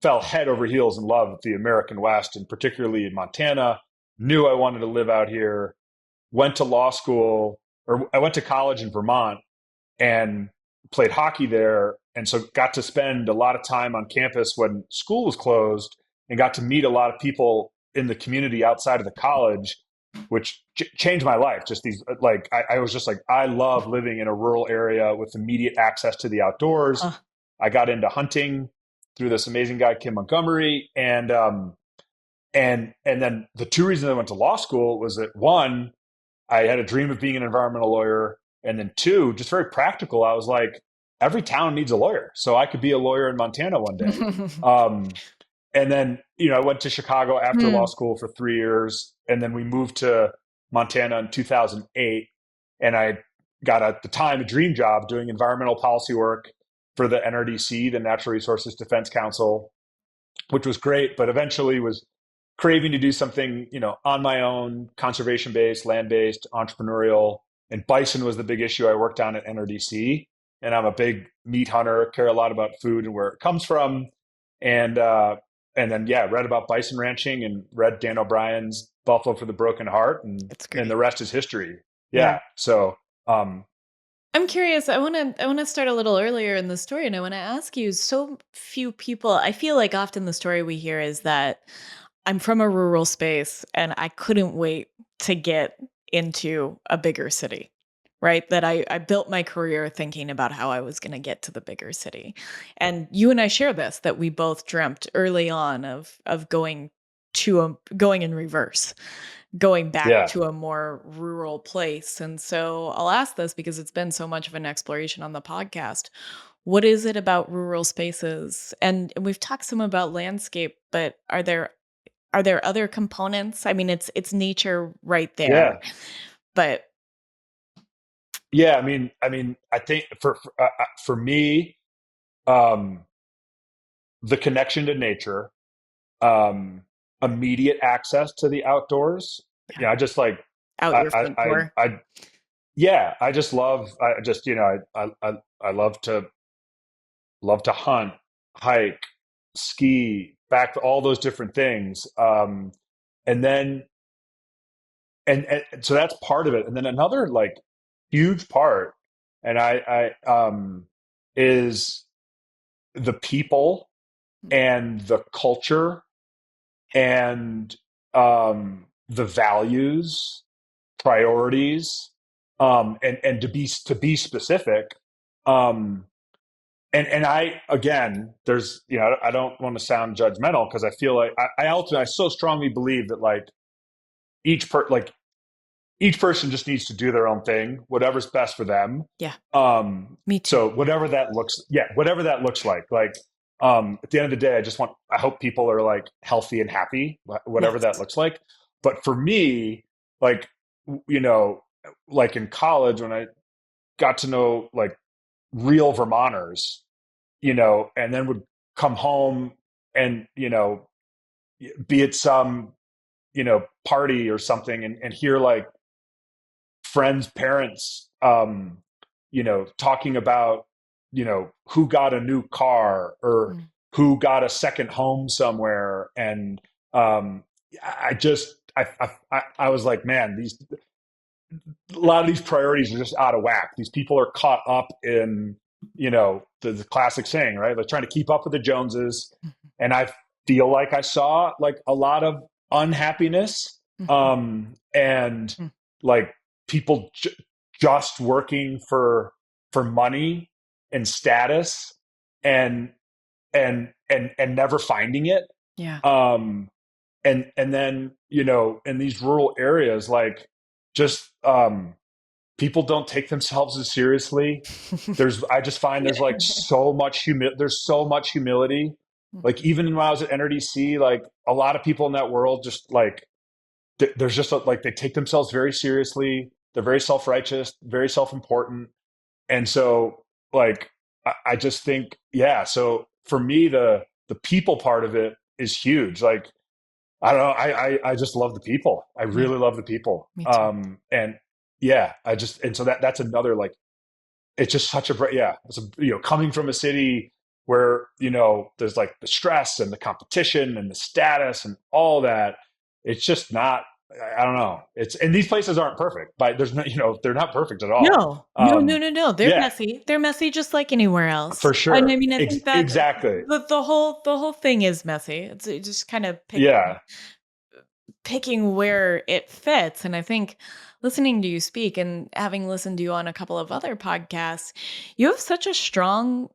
fell head over heels in love with the American West and particularly in Montana, knew I wanted to live out here, went to law school, or I went to college in Vermont and played hockey there. And so got to spend a lot of time on campus when school was closed and got to meet a lot of people in the community outside of the college, which changed my life. Just these, like, I was just like, I love living in a rural area with immediate access to the outdoors. Uh, I got into hunting through this amazing guy, Kim Montgomery. And then the two reasons I went to law school was that one, I had a dream of being an environmental lawyer. And then two, just very practical, I was like, every town needs a lawyer. So I could be a lawyer in Montana one day. Um, and then, I went to Chicago after law Hmm. school for 3 years. And then we moved to Montana in 2008. And I got at the time a dream job doing environmental policy work for the NRDC, the Natural Resources Defense Council, which was great, but eventually was craving to do something, on my own, conservation based, land based, entrepreneurial. And bison was the big issue I worked on at NRDC. And I'm a big meat hunter, care a lot about food and where it comes from. And then yeah, read about bison ranching and read Dan O'Brien's Buffalo for the Broken Heart, It's and the great. rest is history. Yeah. Yeah. So I'm curious. I want to start a little earlier in the story, and I want to ask you. So few people. I feel like often the story we hear is that I'm from a rural space, and I couldn't wait to get into a bigger city. Right? That I built my career thinking about how I was going to get to the bigger city, and you and I share this that we both dreamt early on of going in reverse, going back yeah, to a more rural place. And so I'll ask this because it's been so much of an exploration on the podcast. What is it about rural spaces? And we've talked some about landscape, but are there other components? I mean, it's nature right there. yeah, But yeah. I think for me, um, the connection to nature, um, immediate access to the outdoors. yeah, Yeah, I just like out your front door. yeah, I just love I just I love to hunt, hike, ski, back all those different things. And then and so that's part of it. And then another like huge part, and is the people and the culture and the values, priorities. and to be specific. Um, and I, again, there's, I don't want to sound judgmental because I feel like I so strongly believe that like like each person just needs to do their own thing, whatever's best for them. Yeah, me too. So whatever that looks like, at the end of the day, I hope people are like healthy and happy, whatever that Yes. looks like. But for me, like, you know, like in college when I got to know like real Vermonters, and then would come home and, be at some, party or something and hear like friends' parents, talking about, who got a new car or Mm. who got a second home somewhere. And I just, I was like, man, a lot of these priorities are just out of whack. These people are caught up in, the classic saying, right? They're trying to keep up with the Joneses. And I feel like I saw like a lot of unhappiness, Mhm. and Mhm. like people just working for money and status and and never finding it. Yeah. Um, and then in these rural areas, like just people don't take themselves as seriously. I just find there's so much humility. Like even when I was at NRDC, like a lot of people in that world just like there's just like they take themselves very seriously. They're very self-righteous, very self-important. And so like I just think, yeah, so for me the people part of it is huge. Like I don't know. I just love the people. I Yeah, really love the people. me too. And yeah, and so that's another like, it's just such a yeah. It's coming from a city where there's like the stress and the competition and the status and all that. It's just not. I don't know. And these places aren't perfect, but there's no, they're not perfect at all. No, no, no, no, no. They're Yeah, messy. They're messy just like anywhere else. for And I sure. mean, I think that Exactly. the whole thing is messy. It's just kind of Yeah. picking where it fits. And I think listening to you speak and having listened to you on a couple of other podcasts, you have such a strong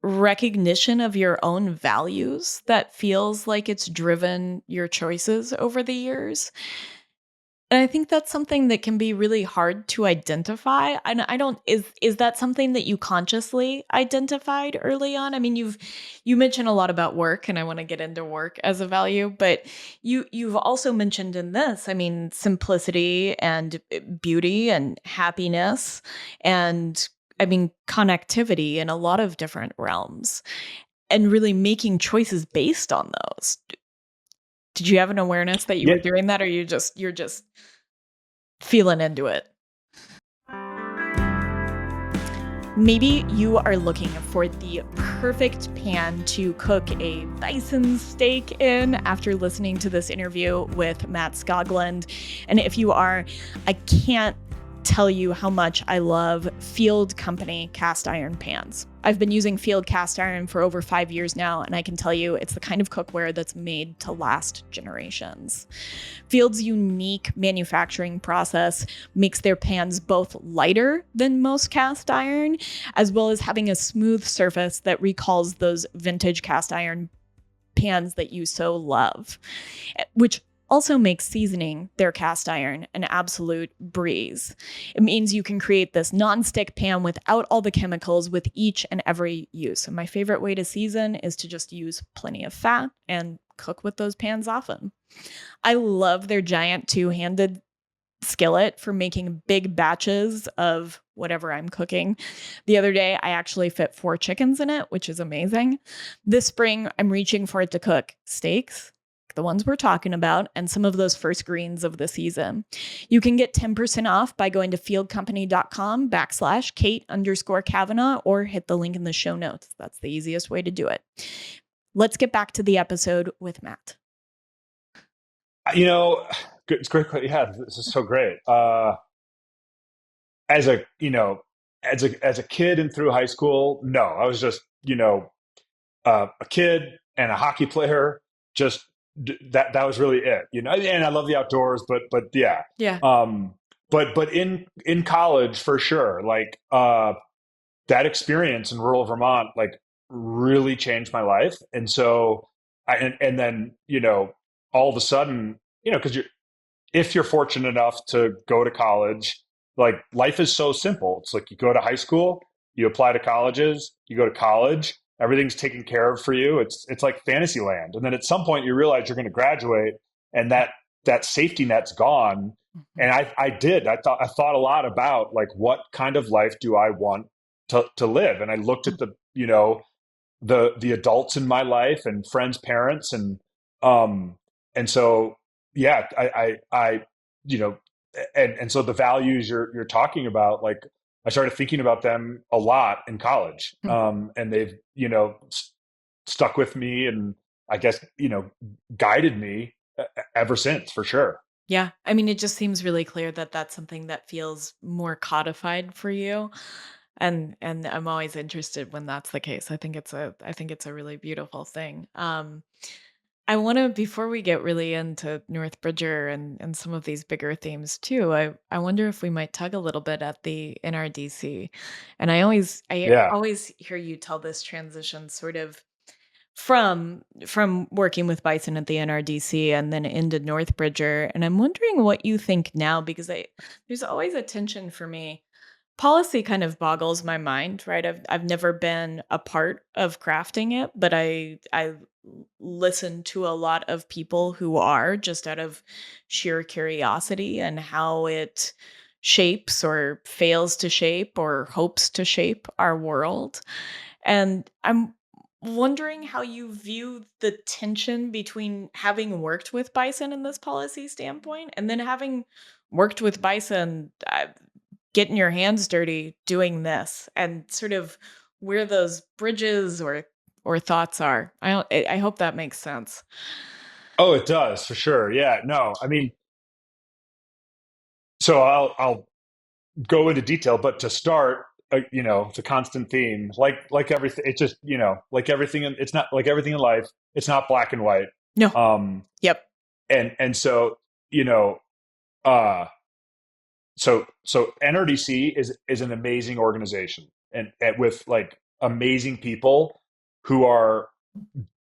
recognition of your own values that feels like it's driven your choices over the years. And I think that's something that can be really hard to identify. And I don't is that something that you consciously identified early on? I mean, you mentioned a lot about work and I want to get into work as a value, but you've also mentioned in this, I mean, simplicity and beauty and happiness and I mean, connectivity in a lot of different realms and really making choices based on those. Did you have an awareness that you Yeah. were doing that or you're just feeling into it? Maybe you are looking for the perfect pan to cook a bison steak in after listening to this interview with Matt Skoglund. And if you are, I can't tell you how much I love Field Company cast iron pans. I've been using Field cast iron for over 5 years now, and I can tell you it's the kind of cookware that's made to last generations. Field's unique manufacturing process makes their pans both lighter than most cast iron, as well as having a smooth surface that recalls those vintage cast iron pans that you so love, which also makes seasoning their cast iron an absolute breeze. It means you can create this non-stick pan without all the chemicals with each and every use. And my favorite way to season is to just use plenty of fat and cook with those pans often. I love their giant two-handed skillet for making big batches of whatever I'm cooking. The other day, I actually fit 4 chickens in it, which is amazing. This spring, I'm reaching for it to cook steaks, the ones we're talking about, and some of those first greens of the season. You can get 10% off by going to fieldcompany.com/Kate_Kavanaugh or hit the link in the show notes. That's the easiest way to do it. Let's get back to the episode with Matt. You know, it's great. Yeah, this is so great. As a, as a kid and through high school, no, I was just, a kid and a hockey player. Just that was really it, and I love the outdoors, but yeah. Yeah. but in college for sure, like that experience in rural Vermont, like really changed my life. And so and then, all of a sudden, because if you're fortunate enough to go to college, like life is so simple. It's like you go to high school, you apply to colleges, you go to college, everything's taken care of for you. It's like fantasy land. And then at some point you realize you're going to graduate, and that safety net's gone. And I thought a lot about like what kind of life do I want to live? And I looked at the adults in my life and friends' parents, um and so yeah, you know and so the values you're talking about, like I started thinking about them a lot in college, and they've stuck with me, and I guess guided me ever since, for sure. Yeah. I mean, it just seems really clear that that's something that feels more codified for you. And I'm always interested when that's the case. I think it's a really beautiful thing. I want to, before we get really into North Bridger and some of these bigger themes too, I wonder if we might tug a little bit at the NRDC. And I Yeah. always hear you tell this transition sort of from working with Bison at the NRDC and then into North Bridger. And I'm wondering what you think now, because there's always a tension for me. Policy kind of boggles my mind, right? I've never been a part of crafting it, but I listen to a lot of people who are, just out of sheer curiosity, and how it shapes or fails to shape or hopes to shape our world. And I'm wondering how you view the tension between having worked with Bison in this policy standpoint and then having worked with Bison, getting your hands dirty doing this, and sort of where those bridges or thoughts are. I hope that makes sense. Oh, it does, for sure. Yeah. No, I mean, so I'll go into detail, but to start, it's a constant theme. Like everything, it's just like everything. It's not like everything in life. It's not black and white. No. Um, Yep. and so you know, uh, so NRDC is an amazing organization, and with like amazing people who are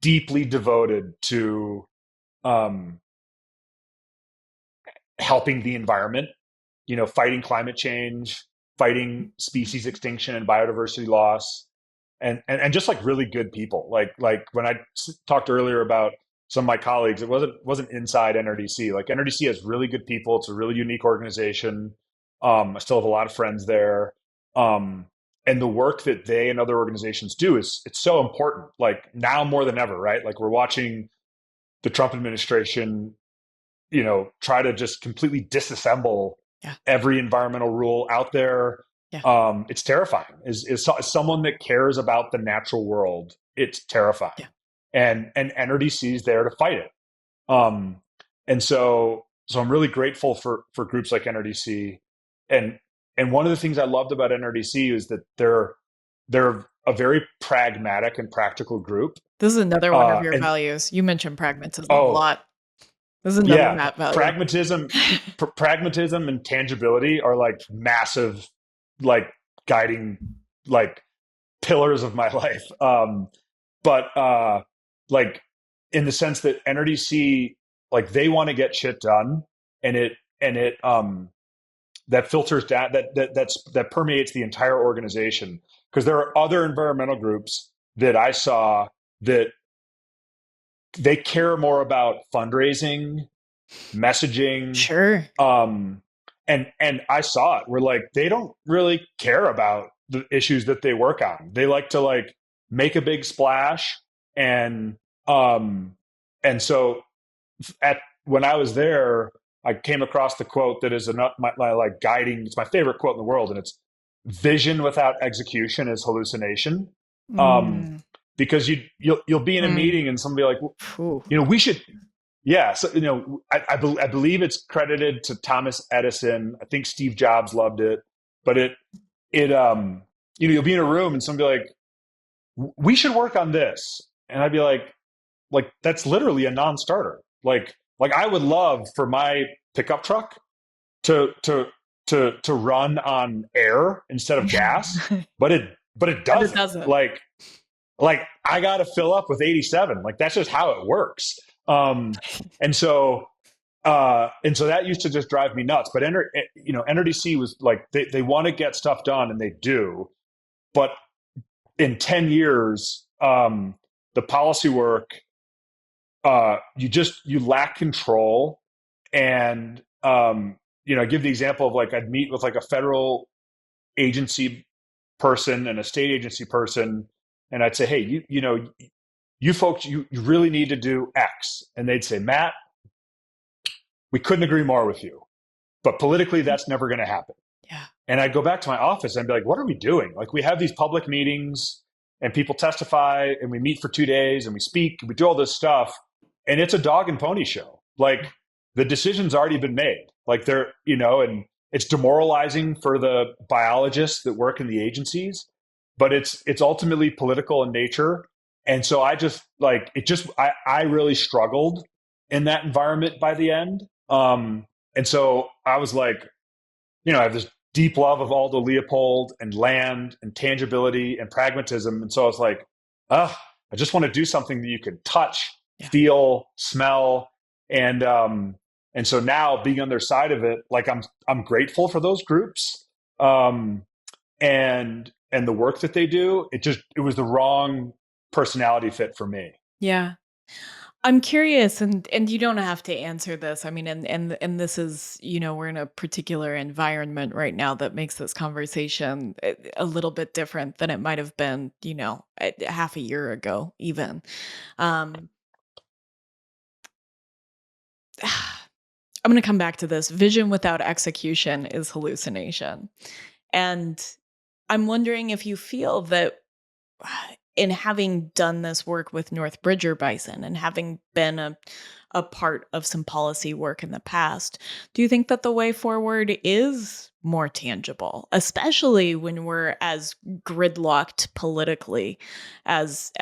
deeply devoted to um, helping the environment, fighting climate change, fighting species extinction and biodiversity loss, and just like really good people. Like when I talked earlier about some of my colleagues, it wasn't inside NRDC. Like NRDC has really good people. It's a really unique organization. I still have a lot of friends there. And the work that they and other organizations do it's so important. Like now more than ever, right? Like we're watching the Trump administration try to just completely disassemble Yeah. every environmental rule out there. Yeah. It's terrifying. Is someone that cares about the natural world, it's terrifying. Yeah. And NRDC is there to fight it. Um, and so I'm really grateful for groups like NRDC. And one of the things I loved about NRDC is that they're a very pragmatic and practical group. This is another one of your And values. You mentioned pragmatism a oh, lot. This is another yeah, Matt value. pragmatism and tangibility are like massive, like guiding, like pillars of my life. But like in the sense that NRDC, like they want to get shit done, and it that filters down, that permeates the entire organization, because there are other environmental groups that I saw that they care more about fundraising, messaging, Sure. and I saw it where like they don't really care about the issues that they work on. They like to like make a big splash, and um and so at when I was there, I came across the quote that is my like guiding. It's my favorite quote in the world, and it's "Vision without execution is hallucination." Um, Mm, because you'll be in a mm. meeting and somebody like, Phew. we should. Yeah, so I believe it's credited to Thomas Edison. I think Steve Jobs loved it, but it you'll be in a room and somebody like, we should work on this, and I'd be like that's literally a non-starter. Like I would love for my pickup truck to to run on air instead of gas, but it But it doesn't. doesn't. Like I got to fill up with 87. Like that's just how it works. And so that used to just drive me nuts. But NRDC was like they want to get stuff done and they do, but in 10 years, the policy work, you lack control. And I give the example of like I'd meet with like a federal agency person and a state agency person, and I'd say, hey, you folks, you really need to do X, and they'd say, Matt, we couldn't agree more with you, but politically that's never going to happen. Yeah. And I'd go back to my office and be like, what are we doing? Like we have these public meetings and people testify and we meet for 2 days and we speak and we do all this stuff, and it's a dog and pony show. Like the decision's already been made. Like and it's demoralizing for the biologists that work in the agencies, but it's ultimately political in nature. And so I really struggled in that environment by the end. And so I was like, I have this deep love of Aldo Leopold and land and tangibility and pragmatism. And so I was like, I just want to do something that you can touch, feel, smell. And so now being on their side of it, like I'm grateful for those groups. And the work that they do, it was the wrong personality fit for me. Yeah. I'm curious, and you don't have to answer this. I mean, and this is, we're in a particular environment right now that makes this conversation a little bit different than it might have been, half a year ago, even. Um, I'm going to come back to this. Vision without execution is hallucination. And I'm wondering if you feel that in having done this work with North Bridger Bison and having been a part of some policy work in the past, do you think that the way forward is more tangible, especially when we're as gridlocked politically as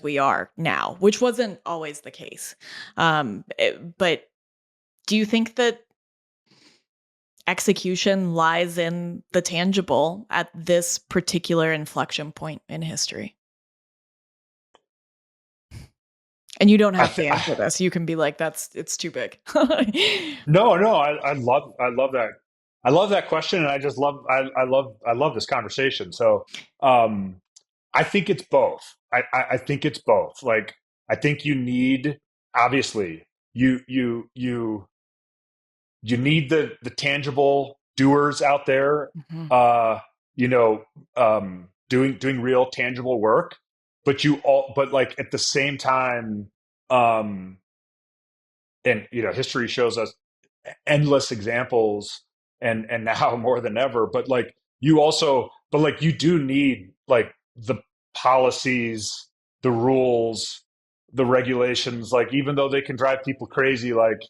we are now, which wasn't always the case? But do you think that execution lies in the tangible at this particular inflection point in history? And you don't have to answer this. You can be like, it's too big. No, I love that. I love that question. And I love this conversation. So, I think it's both. I think it's both. Like, I think you need, obviously, you need the tangible doers out there, Mhm. doing real tangible work, but like at the same time, and history shows us endless examples, and now more than ever, but like you do need like the policies, the rules, the regulations, like even though they can drive people crazy, like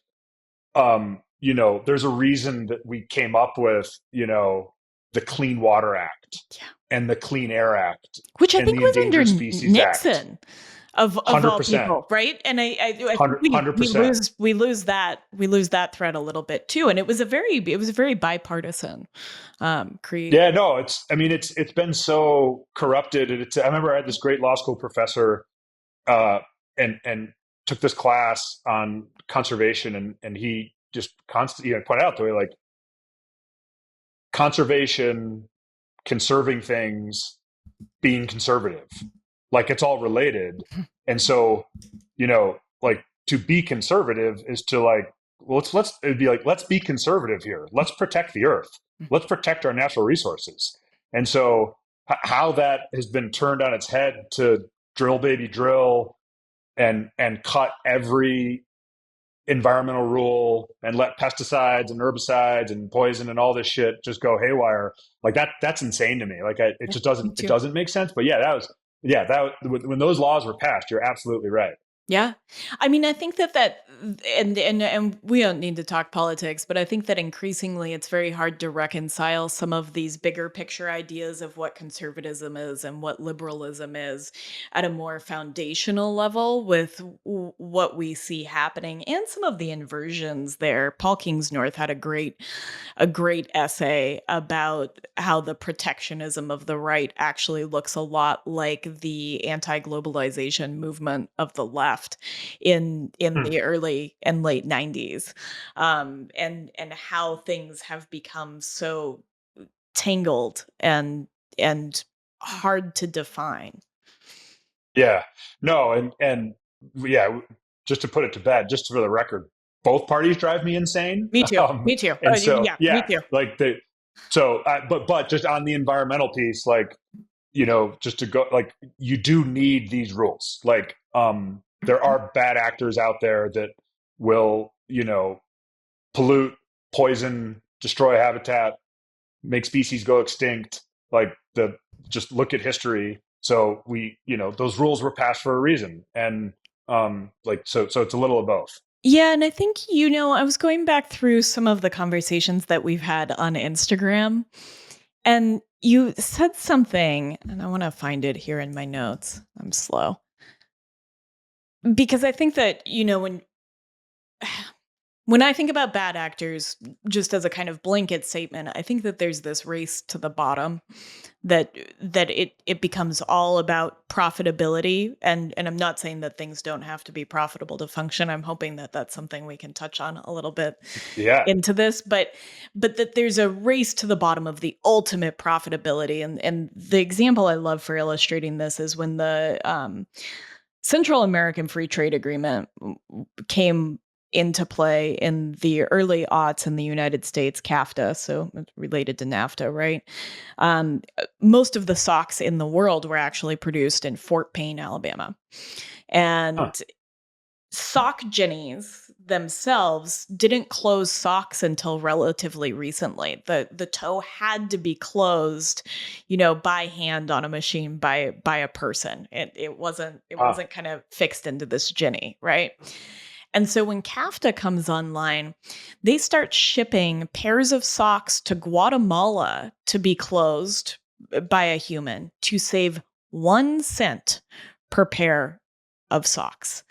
there's a reason that we came up with, the Clean Water Act Yeah. and the Clean Air Act Which I and think the was Endangered under Species Act. Nixon, of all 100%. people, right? And I think 100%. we lose that thread a little bit too. And it was a very bipartisan create. Yeah, no, it's been so corrupted. And I remember I had this great law school professor, and took this class on conservation, and he just constantly pointed out the way, like, conservation, conserving things, being conservative, like it's all related. And so, like, to be conservative is to, like, well, it'd be like, let's be conservative here. Let's protect the earth. Let's protect our natural resources. And so how that has been turned on its head to drill baby drill, and cut every environmental rule and let pesticides and herbicides and poison and all this shit just go haywire, like that's insane to me. Like, it just doesn't make sense. But when those laws were passed, you're absolutely right. Yeah. I mean, I think that and we don't need to talk politics, but I think that increasingly it's very hard to reconcile some of these bigger picture ideas of what conservatism is and what liberalism is at a more foundational level with what we see happening and some of the inversions there. Paul Kingsnorth had a great essay about how the protectionism of the right actually looks a lot like the anti-globalization movement of the left in Hmm. the early and late 90s, and how things have become so tangled and hard to define. Yeah, no, and yeah, just to put it to bed, just for the record, both parties drive me insane. Me too. Me too. And so, Yeah, me yeah, too. like but just on the environmental piece, like, just to go, like, you do need these rules. Like, there are bad actors out there that will, pollute, poison, destroy habitat, make species go extinct. Like, just look at history. So those rules were passed for a reason, and so it's a little of both. Yeah, and I think, I was going back through some of the conversations that we've had on Instagram, and you said something, and I want to find it here in my notes. I'm slow. Because I think that, when I think about bad actors, just as a kind of blanket statement, I think that there's this race to the bottom that it becomes all about profitability, and I'm not saying that things don't have to be profitable to function. I'm hoping that that's something we can touch on a little bit Yeah. into this, but that there's a race to the bottom of the ultimate profitability, and the example I love for illustrating this is when the Central American Free Trade Agreement came into play in the early aughts in the United States, CAFTA, so it's related to NAFTA, right? Most of the socks in the world were actually produced in Fort Payne, Alabama. Huh. And sock jennies themselves didn't close socks until relatively recently. The toe had to be closed, by hand on a machine by a person. It Huh. wasn't kind of fixed into this jenny, right? And so when CAFTA comes online, they start shipping pairs of socks to Guatemala to be closed by a human to save 1 cent per pair of socks.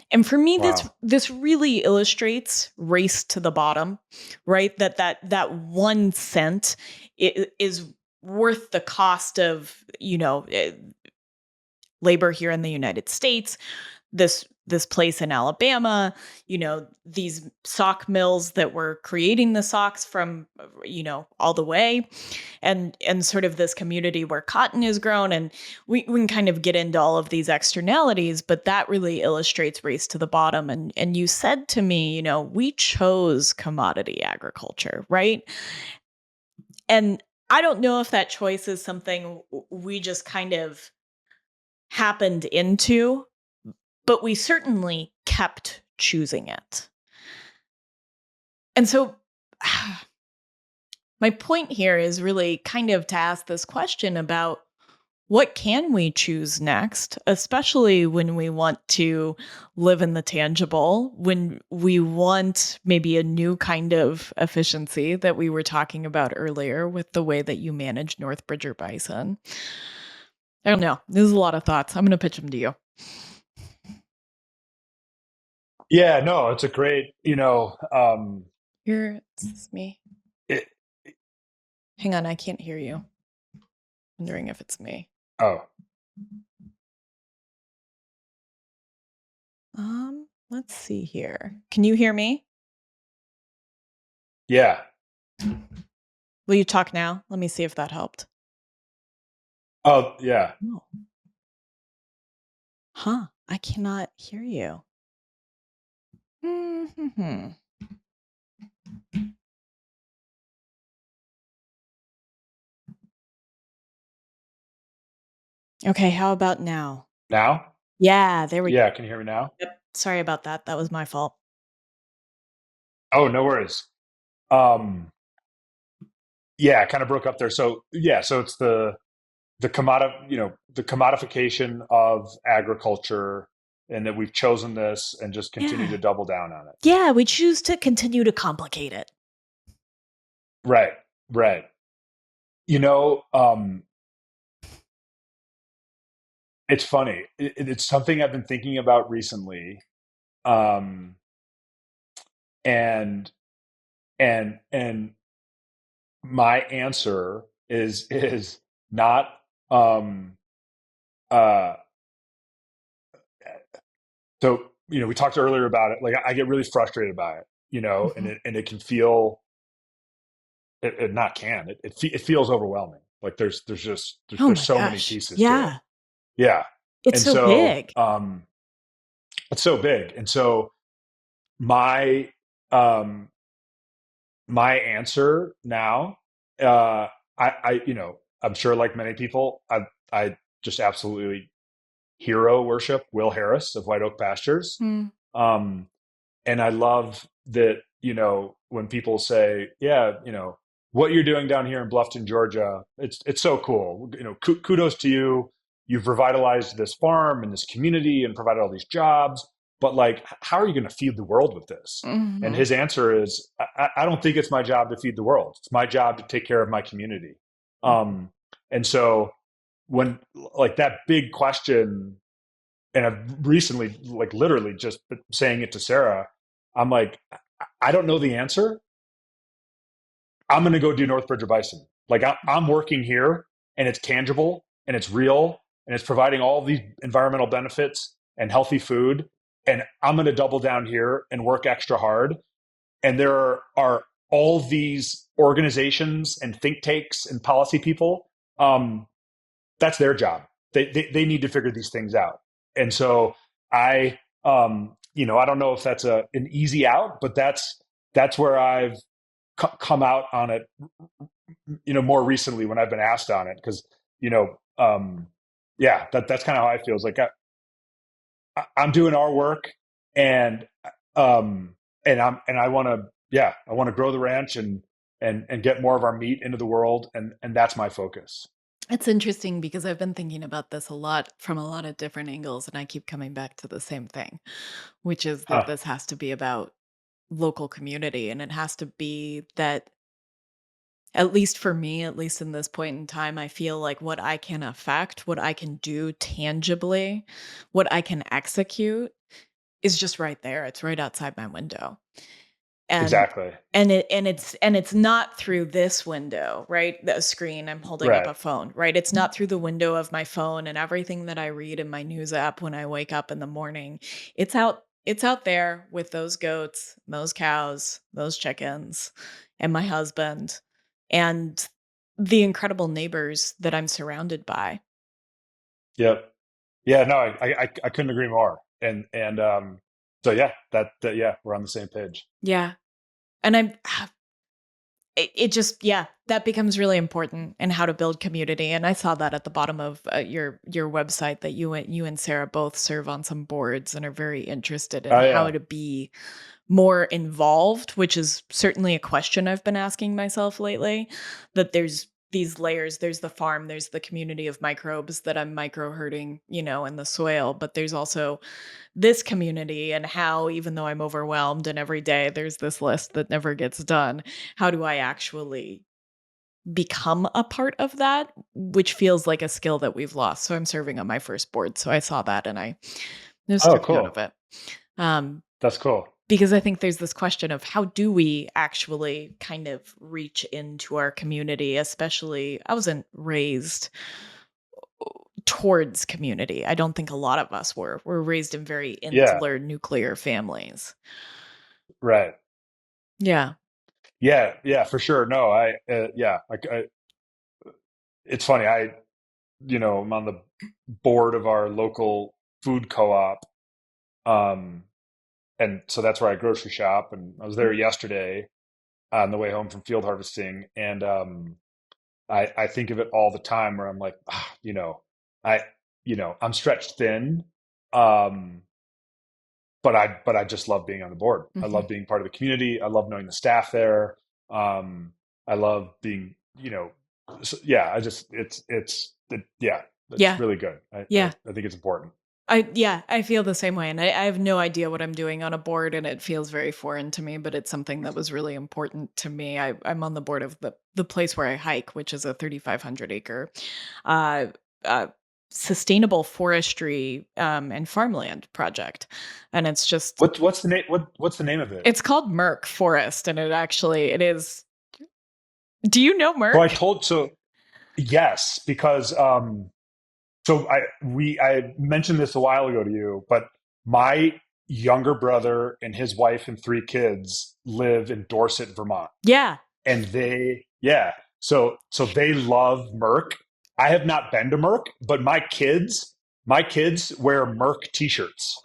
And for me, this Wow. this really illustrates race to the bottom, right? That 1 cent is worth the cost of labor here in the United States, this place in Alabama, these sock mills that were creating the socks from all the way, and sort of this community where cotton is grown, and we can kind of get into all of these externalities, but that really illustrates race to the bottom. And you said to me, we chose commodity agriculture, right? And I don't know if that choice is something we just kind of happened into, but we certainly kept choosing it. And so my point here is really kind of to ask this question about what can we choose next, especially when we want to live in the tangible, when we want maybe a new kind of efficiency that we were talking about earlier with the way that you manage Northbridge or Bison. I don't know. There's a lot of thoughts. I'm going to pitch them to you. Yeah, no, it's a great, It's me. it, Hang on, I can't hear you. Wondering if it's me. oh, Let's see here. Can you hear me? yeah. Will you talk now? Let me see if that helped. Oh, yeah. Oh. Huh. I cannot hear you. Hmm. Okay, how about now? Now? Yeah, there we go. Yeah, can you hear me now? Yep. Sorry about that. That was my fault. Oh, no worries. Um, yeah, it kind of broke up there. So, yeah, so it's the commodification of agriculture, and that we've chosen this and just continue to Yeah. double down on it. Yeah, we choose to continue to complicate it. Right. Right. You know, it's funny. It's something I've been thinking about recently. Um, and and my answer is not um uh so we talked earlier about it. Like I get really frustrated by it, Mhm. and it can feel it not can it feels overwhelming. Like Oh there's my so many gosh. pieces to it. Yeah. Yeah. It's And so so big. it's so big. And so my um my answer now, I'm sure like many people, I just absolutely hero worship Will Harris of White Oak Pastures. Mm. Um, and I love that, when people say, yeah, what you're doing down here in Bluffton, Georgia, it's so cool. Kudos to you. You've revitalized this farm and this community and provided all these jobs. But like, how are you going to feed the world with this? And Hmm. his answer is, I don't think it's my job to feed the world. It's my job to take care of my community. Um, and so when like that big question, and I've recently, like literally just saying it to Sarah, I'm like, I don't know the answer. I'm going to go do Northbridge or Bison. Like I'm working here and it's tangible and it's real and it's providing all these environmental benefits and healthy food. And I'm going to double down here and work extra hard. And there are all these organizations and think tanks and policy people. That's their job. They need to figure these things out. And so I don't know if that's an easy out, but that's where I've come out on it, more recently when I've been asked on it. Because, you know, um, yeah, that's kind of how I feel. It's like I'm doing our work, and um, and I want to, yeah, I want to grow the ranch and get more of our meat into the world, and that's my focus. It's interesting because I've been thinking about this a lot from a lot of different angles, and I keep coming back to the same thing, which is that Huh. this has to be about local community. And it has to be that, at least for me, at least in this point in time, I feel like what I can affect, what I can do tangibly, what I can execute is just right there. It's right outside my window. And Exactly. and it's not through this window, right? The screen, I'm holding up Right. a phone, right? It's not through the window of my phone and everything that I read in my news app when I wake up in the morning. It's out there with those goats, those cows, those chickens, and my husband, and the incredible neighbors that I'm surrounded by. Yep. Yeah. No, I couldn't agree more. So yeah, yeah, we're on the same page. Yeah. And it just, yeah, that becomes really important in how to build community. And I saw that at the bottom of your website, that you and Sarah both serve on some boards and are very interested in Oh how yeah. to be more involved, which is certainly a question I've been asking myself lately. That there's these layers, there's the farm, there's the community of microbes that I'm micro herding, in the soil, but there's also this community, and how, even though I'm overwhelmed and every day there's this list that never gets done, how do I actually become a part of that, which feels like a skill that we've lost. So I'm serving on my first board. So I saw that and I just Oh, took note of cool. it. Um, That's cool. because I think there's this question of how do we actually kind of reach into our community, especially I wasn't raised towards community. I don't think a lot of us were. We're raised in very Yeah. insular nuclear families. Right. Yeah. Yeah. Yeah. For sure. No. Yeah. It's funny. I'm on the board of our local food co-op, um, and so that's where I grocery shop. And I was there yesterday on the way home from field harvesting, and I think of it all the time where I'm like, I I'm stretched thin, um, but I just love being on the board. I Mhm. love being part of the community. I love knowing the staff there. I love being, yeah. I just yeah, it's Yeah. really good. Yeah. I think it's important. I feel the same way, and I have no idea what I'm doing on a board, and it feels very foreign to me, but it's something that was really important to me. I'm on the board of the place where I hike, which is a 3,500 acre uh, uh, sustainable forestry and farmland project, and it's just What's the name? What's the name of it? it's called Merck Forest, and it is. Do you know So Merck? yes, because I mentioned this a while ago to you, but my younger brother and his wife and three kids live in Dorset, Vermont, Yeah. and so they love Merck. I have not been to Merck, but my kids wear Merck t-shirts.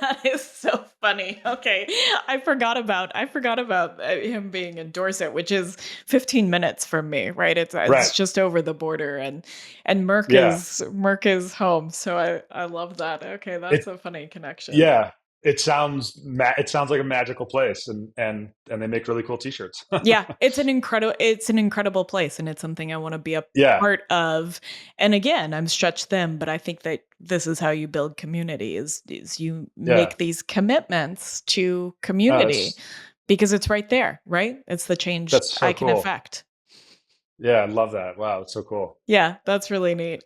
That is so funny. Okay. I forgot about him being in Dorset, which is 15 minutes from me, right? It's Right. just over the border, and Yeah. Merck is home. So I love that. Okay, that's It a funny connection. yeah. It sounds like a magical place, and they make really cool t-shirts. Yeah, it's an incredible place, and it's something I wanna be a Yeah. part of, and again, I'm stretched thin, but I think that this is how you build community is you Yeah. make these commitments to Oh, community because it's right there, right? It's the change that's so I can cool. affect. Yeah, I love that. Wow, that's so cool. Yeah, that's really neat.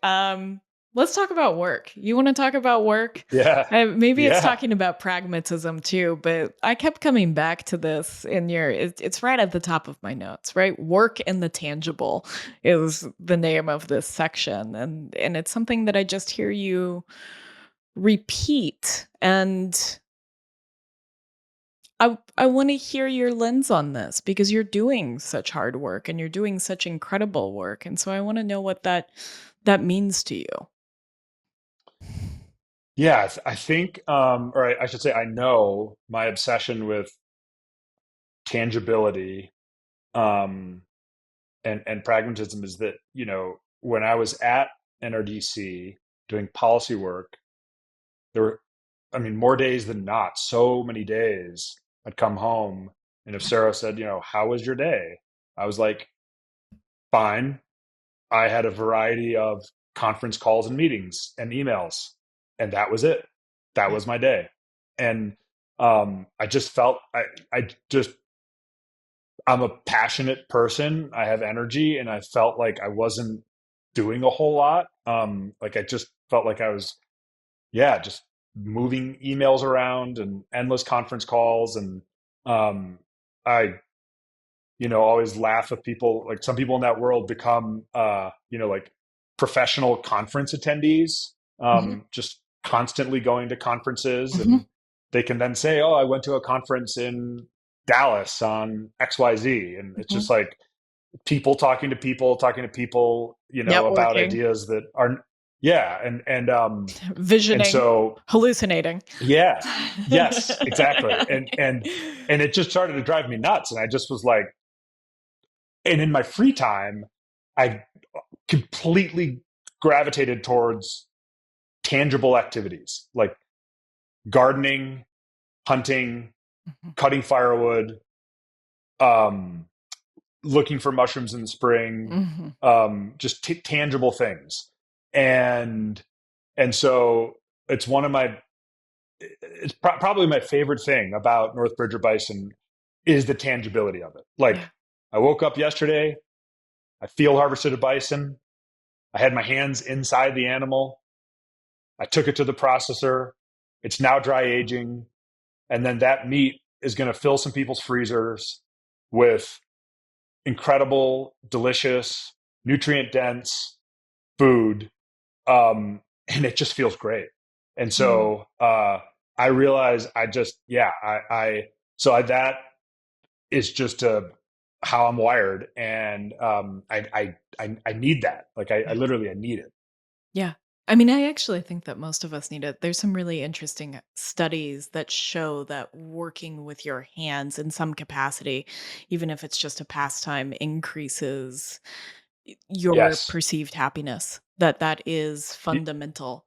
Let's talk about work. You want to talk about work? Yeah. Maybe it's Yeah. talking about pragmatism too, but I kept coming back to this in it's right at the top of my notes, right? Work and the tangible is the name of this section. And it's something that I just hear you repeat. And I want to hear your lens on this because you're doing such hard work and you're doing such incredible work. And so I want to know what that means to you. Yeah, I think, or I should say, I know my obsession with tangibility, um, and pragmatism is that, when I was at NRDC doing policy work, there were, I mean, more days than not, so many days I'd come home, and if Sarah said, how was your day? I was like, fine. I had a variety of conference calls and meetings and emails, and that was it. That Yeah. was my day. And I just felt I just I'm a passionate person. I have energy, and I felt like I wasn't doing a whole lot. Like I just felt like I was, yeah, just moving emails around and endless conference calls, and um, I always laugh with people. Like some people in that world become, like professional conference attendees, Mhm. just constantly going to conferences, Mhm. and they can then say, "Oh, I went to a conference in Dallas on XYZ," and it's Mhm. just like people talking to people, about Networking, ideas that are, yeah, and visioning, so hallucinating. yeah, yes, exactly, and it just started to drive me nuts, and I just was like, and in my free time, I completely gravitated towards tangible activities like gardening, hunting, Mhm. cutting firewood, um, looking for mushrooms in the spring, Mhm. just tangible things. And and so it's one of my it's probably my favorite thing about Northbridge or Bison is the tangibility of it. Yeah. Like I woke up yesterday, I field harvested a bison. I had my hands inside the animal. I took it to the processor. It's now dry aging. And then that meat is going to fill some people's freezers with incredible, delicious, nutrient dense food. And it just feels great. And Mm. so I realize I just, yeah, that is just how I'm wired. And I need that. Like I Yeah. literally, I need it. Yeah. I mean, I actually think that most of us need it. There's some really interesting studies that show that working with your hands in some capacity, even if it's just a pastime, increases your Yes. perceived happiness. That is fundamental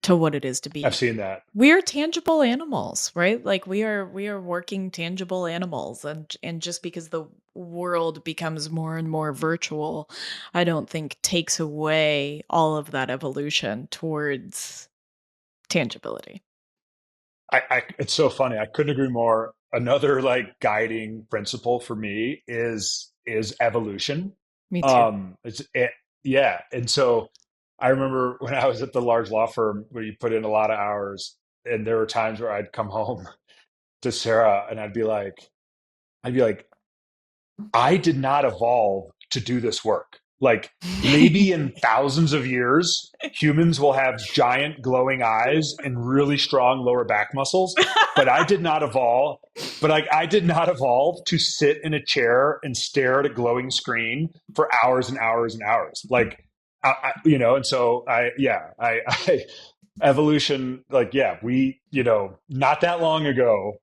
to what it is to I've be. seen that. We're tangible animals, right? Like we are working tangible animals, and just because the world becomes more and more virtual, I don't think takes away all of that evolution towards tangibility. It's so funny. I couldn't agree more. Another like guiding principle for me is evolution. Me too. It's it, yeah. And so I remember when I was at the large law firm where you put in a lot of hours, and there were times where I'd come home to Sarah and I'd be like, I did not evolve to do this work. Like maybe in thousands of years, humans will have giant glowing eyes and really strong lower back muscles. But I did not evolve. But I did not evolve to sit in a chair and stare at a glowing screen for hours and hours and hours. Like, and so I evolution, like, yeah, not that long ago,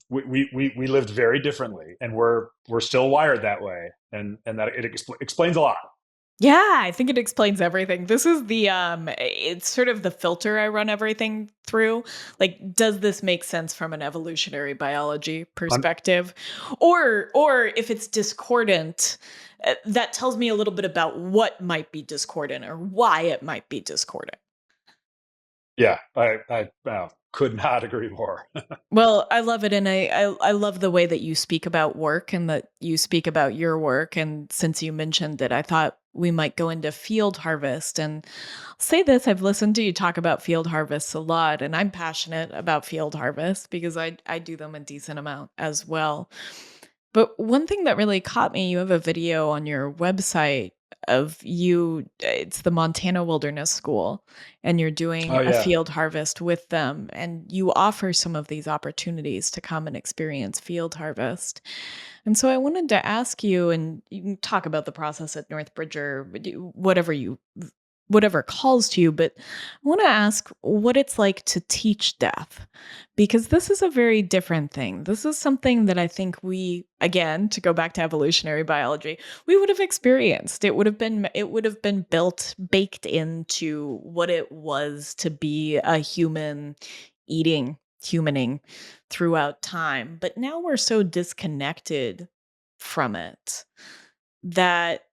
we lived very differently, and we're still wired that way, and that it explains a lot. Yeah, I think it explains everything. This is the it's sort of the filter I run everything through. Like, does this make sense from an evolutionary biology On, perspective? Or if it's discordant, that tells me a little bit about what might be discordant or why it might be discordant. yeah, I could not agree more. Well, I love it, and I love the way that you speak about work and that you speak about your work. And since you mentioned it, I thought we might go into field harvest. And I'll say this: I've listened to you talk about field harvests a lot, and I'm passionate about field harvest because I do them a decent amount as well. But one thing that really caught me, you have a video on your website of you, it's the Montana Wilderness School, and you're doing Oh a yeah, field harvest with them, and you offer some of these opportunities to come and experience field harvest. And so I wanted to ask you, and you can talk about the process at North Bridger, whatever calls to you, but I want to ask what it's like to teach death, because this is a very different thing. This is something that I think we, again, to go back to evolutionary biology, we would have experienced. It would have been built, baked into what it was to be a human eating, humaning throughout time. But now we're so disconnected from it that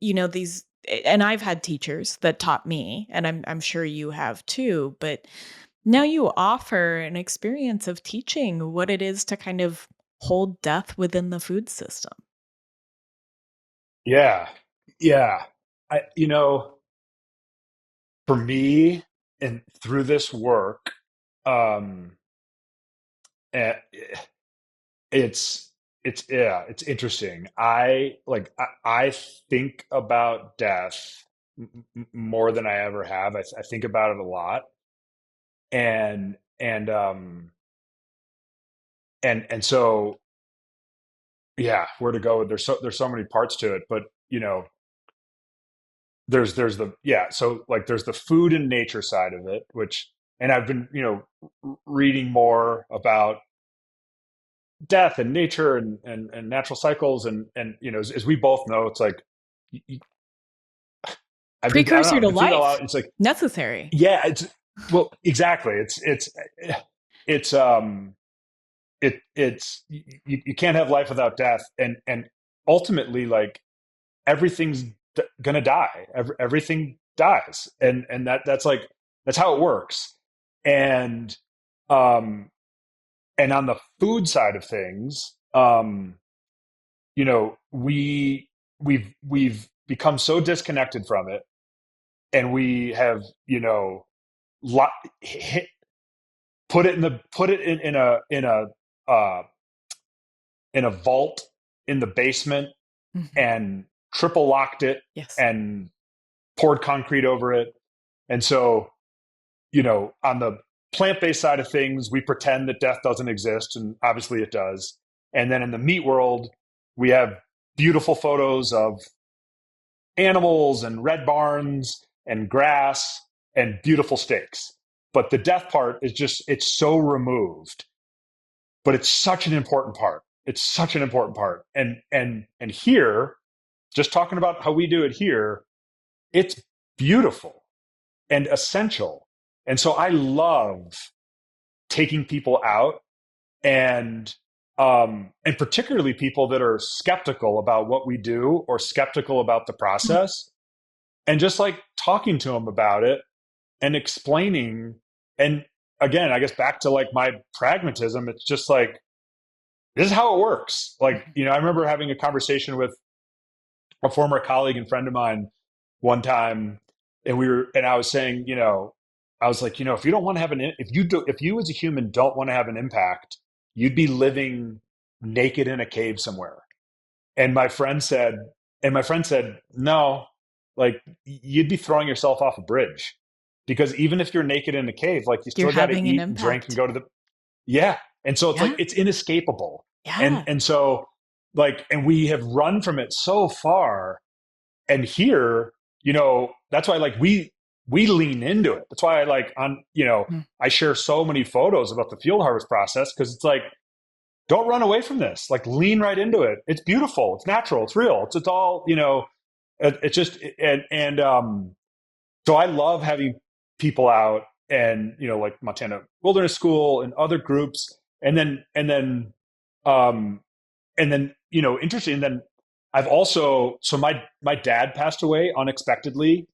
these, and I've had teachers that taught me, and I'm sure you have too, but now you offer an experience of teaching what it is to kind of hold death within the food system. yeah, yeah. I for me, and through this work, um, eh, it's interesting. I think about death more than I ever have. I think about it a lot, and and so yeah, where to go? There's so many parts to it, but there's the yeah. So like there's the food and nature side of it, which and I've been reading more about death and nature and natural cycles and as we both know, it's like I don't know, Precursor I've to been thinking a lot. life, It's like, necessary. yeah, it's well, exactly. It's you can't have life without death, and ultimately, like everything's gonna die. Everything dies, and that's like that's how it works. And um and on the food side of things, we've become so disconnected from it, and we have lo- hit, put it uh, in a vault in the basement Mhm. and triple locked it Yes. and poured concrete over it. And so on the plant based side of things, we pretend that death doesn't exist, and obviously it does. And then in the meat world, we have beautiful photos of animals and red barns and grass and beautiful steaks. But the death part is just, it's so removed, but it's such an important part. It's such an important part. And here, just talking about how we do it here, it's beautiful and essential. And so I love taking people out and particularly people that are skeptical about what we do or skeptical about the process, and just like talking to them about it and explaining and again, I guess back to like my pragmatism, it's just like, this is how it works. Like, I remember having a conversation with a former colleague and friend of mine one time, and I was saying, I was like, if you don't want to have if you as a human don't want to have an impact, you'd be living naked in a cave somewhere. And my friend said, no, like you'd be throwing yourself off a bridge, because even if you're naked in a cave, like you You're still got to having an eat and drink and impact. go to the, yeah. And so it's like, Yeah. it's inescapable. Yeah. And so like, and we have run from it so far. And here, that's why like we lean into it. That's why I like Mm. I share so many photos about the field harvest process, because it's like, don't run away from this. Like lean right into it. It's beautiful. It's natural. It's real. It's all, it's just, so I love having people out, and, like Montana Wilderness School and other groups. Um, interesting. And then I've also, so my dad passed away unexpectedly,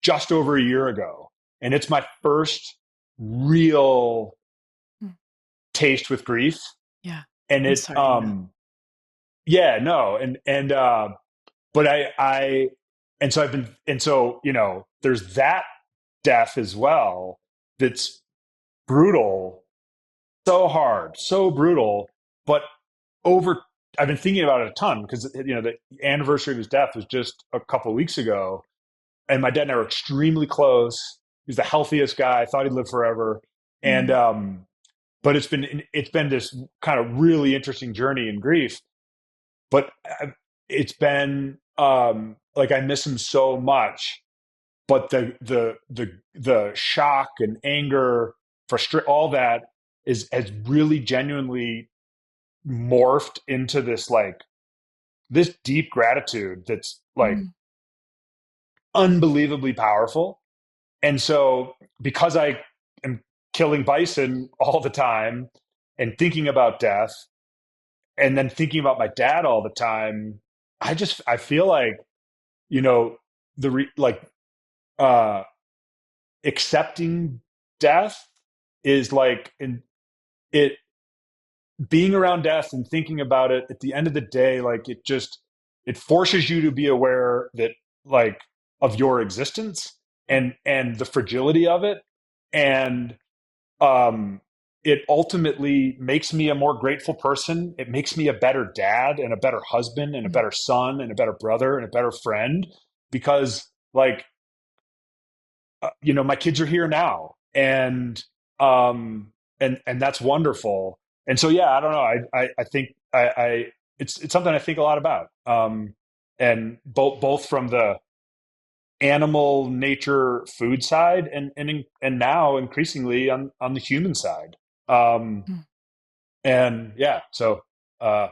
just over a year ago. And it's my first real Mm. taste with grief. Yeah. And I'm it, sorry to hear that. yeah, no. But and so I've been, and so, there's that death as well. That's brutal, so hard, so brutal. But over, I've been thinking about it a ton, because, the anniversary of his death was just a couple of weeks ago. And my dad and I were extremely close. He's the healthiest guy. I thought he'd live forever. And, Mm. but it's been this kind of really interesting journey in grief. But it's been, like, I miss him so much, but the shock and anger, all that has really genuinely morphed into this deep gratitude that's like Mm. unbelievably powerful. And so, because I am killing bison all the time and thinking about death, and then thinking about my dad all the time, I feel like, you know, like, uh, accepting death is like, in it, being around death and thinking about it at the end of the day, like it forces you to be aware that, like, of your existence, and the fragility of it. And um it ultimately makes me a more grateful person. It makes me a better dad and a better husband and a Mm. better son and a better brother and a better friend, because, like, my kids are here now, and that's wonderful. And so, yeah, I don't know. I think it's something I think a lot about. And both from the animal nature food side, and now increasingly on the human side. Um, Mm. and yeah, so, uh,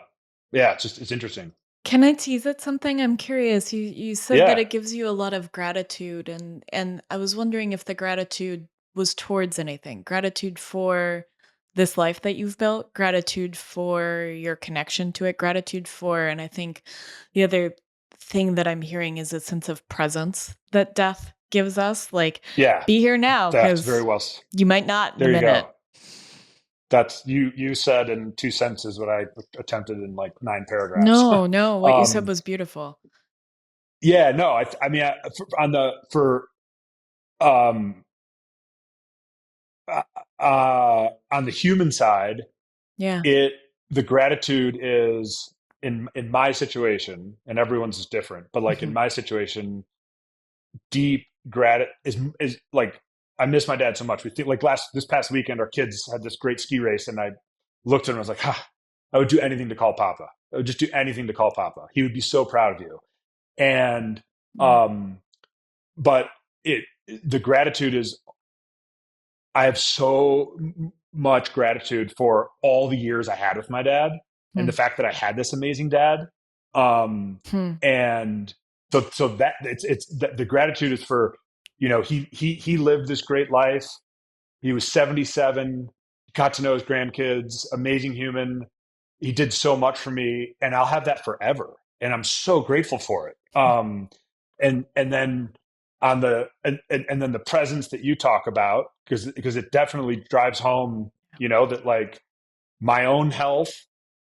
yeah, it's interesting. Can I tease at something? I'm curious. You said that Yeah, it gives you a lot of gratitude, and I was wondering if the gratitude was towards anything. Gratitude for this life that you've built, gratitude for your connection to it, gratitude for, and I think the other thing that I'm hearing is a sense of presence that death gives us. Like, yeah, be here now that's very because well. you might not in a There you minute. go. That's you said in two sentences what I attempted in like nine paragraphs. No, no, what you said um, was beautiful. yeah, no, I mean, um, on the human side, Yeah. it the gratitude is, in my situation, and everyone's is different, but like in Mhm. my situation, deep is like, I miss my dad so much. We think, like, this past weekend, our kids had this great ski race, and I looked at him and I was like, I would do anything to call Papa. I would just do anything to call Papa. He would be so proud of you. And Mm. um, but it the gratitude is, I have so much gratitude for all the years I had with my dad, and the Mm. fact that I had this amazing dad. Hmm. And so that the gratitude is for, he lived this great life. He was 77, got to know his grandkids, amazing human. He did so much for me, and I'll have that forever. And I'm so grateful for it. And then on and then the presence that you talk about, because it definitely drives home, that like my own health,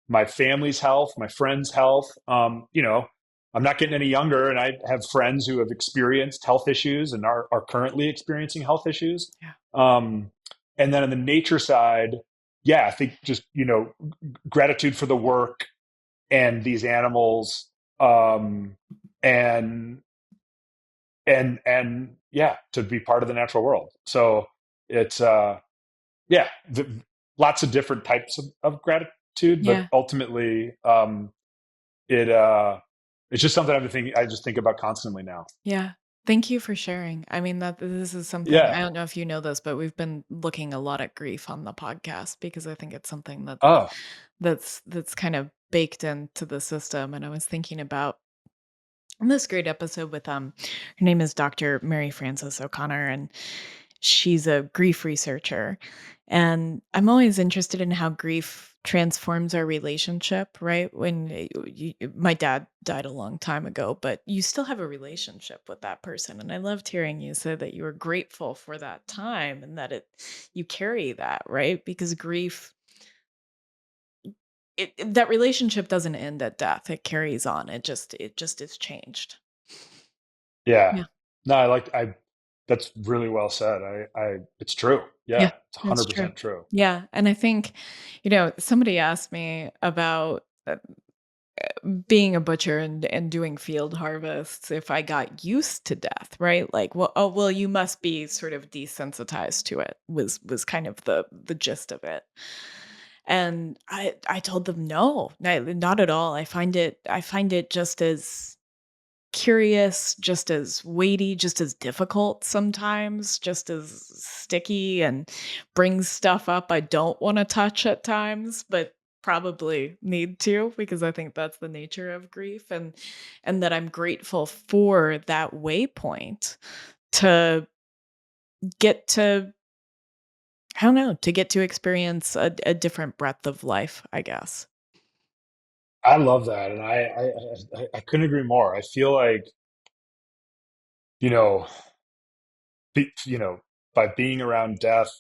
my family's health, my friends' health. I'm not getting any younger, and I have friends who have experienced health issues and are currently experiencing health issues. Yeah. Um, and then on the nature side, yeah, I think just gratitude for the work and these animals, and yeah, to be part of the natural world. So it's yeah, lots of different types of gratitude, but Yeah. ultimately, it it's just something I just think about constantly now. Yeah. Thank you for sharing. I mean, that this is something, Yeah. I don't know if you know this, but we've been looking a lot at grief on the podcast because I think it's something Oh, that's kind of baked into the system. And I was thinking about this great episode with her name is Dr. Mary Frances O'Connor, and she's a grief researcher. And I'm always interested in how grief transforms our relationship, right? My dad died a long time ago, but you still have a relationship with that person. And I loved hearing you say that you were grateful for that time and that you carry that, right? Because grief, that relationship doesn't end at death. It carries on. It just is changed. yeah. Yeah. No, that's really well said. It's true. Yeah, Yeah, it's that's true. 100% true. Yeah, and I think, somebody asked me about, being a butcher and doing field harvests, if I got used to death, right? Like, well, you must be sort of desensitized to it, was kind of the gist of it. And I told them, "No, not at all. I find it just as curious, just as weighty, just as difficult sometimes, just as sticky and brings stuff up I don't want to touch at times, but probably need to because I think that's the nature of grief and that I'm grateful for that waypoint to get to I don't know, to get to experience a different breadth of life, I guess. I love that, and I couldn't agree more. I feel like you know, be, you know, by being around death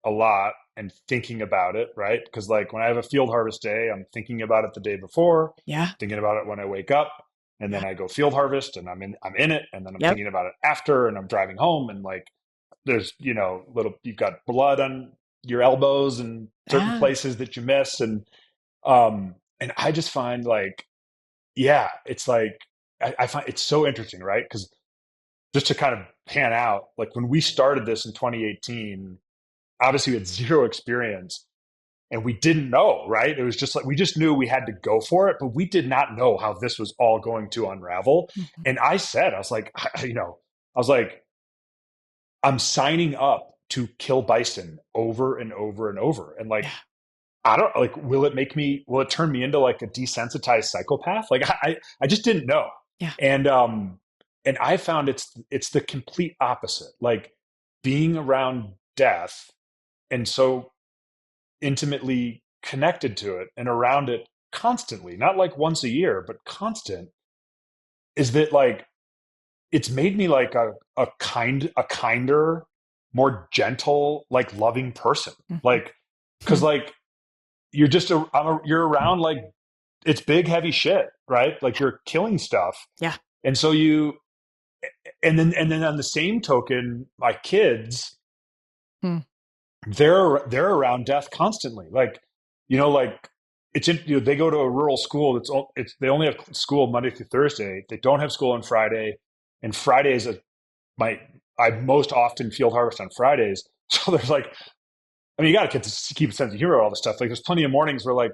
a lot and thinking about it, right? Because like when I have a field harvest day, I'm thinking about it the day before, Yeah. thinking about it when I wake up, and Yeah. then I go field harvest and I'm in it, and then I'm Yep. thinking about it after, and I'm driving home, and like there's little you've got blood on your elbows and certain Ah, places that you miss, and I just find like yeah, it's like I find it's so interesting, right? Because just to kind of pan out, like when we started this in 2018, obviously we had zero experience and we didn't know, right? It was just like we just knew we had to go for it, but we did not know how this was all going to unravel. mhm. And I was like, I was like, I'm signing up to kill bison over and over and over. And like, Yeah. I don't like, will it turn me into like a desensitized psychopath? Like I just didn't know. Yeah. And and I found it's the complete opposite. Like being around death and so intimately connected to it and around it constantly, not like once a year, but constant, is that like it's made me like a kinder, more gentle, like loving person. Mhm. Like, cause like you're just you're around like it's big, heavy shit, right? Like you're killing stuff. Yeah. And so and then on the same token, my kids, Hmm. they're around death constantly. Like, like they go to a rural school. They only have school Monday through Thursday. They don't have school on Friday, and Friday is my I most often field harvest on Fridays. So there's like, I mean, you got to keep a sense of humor, all this stuff. Like, there's plenty of mornings where like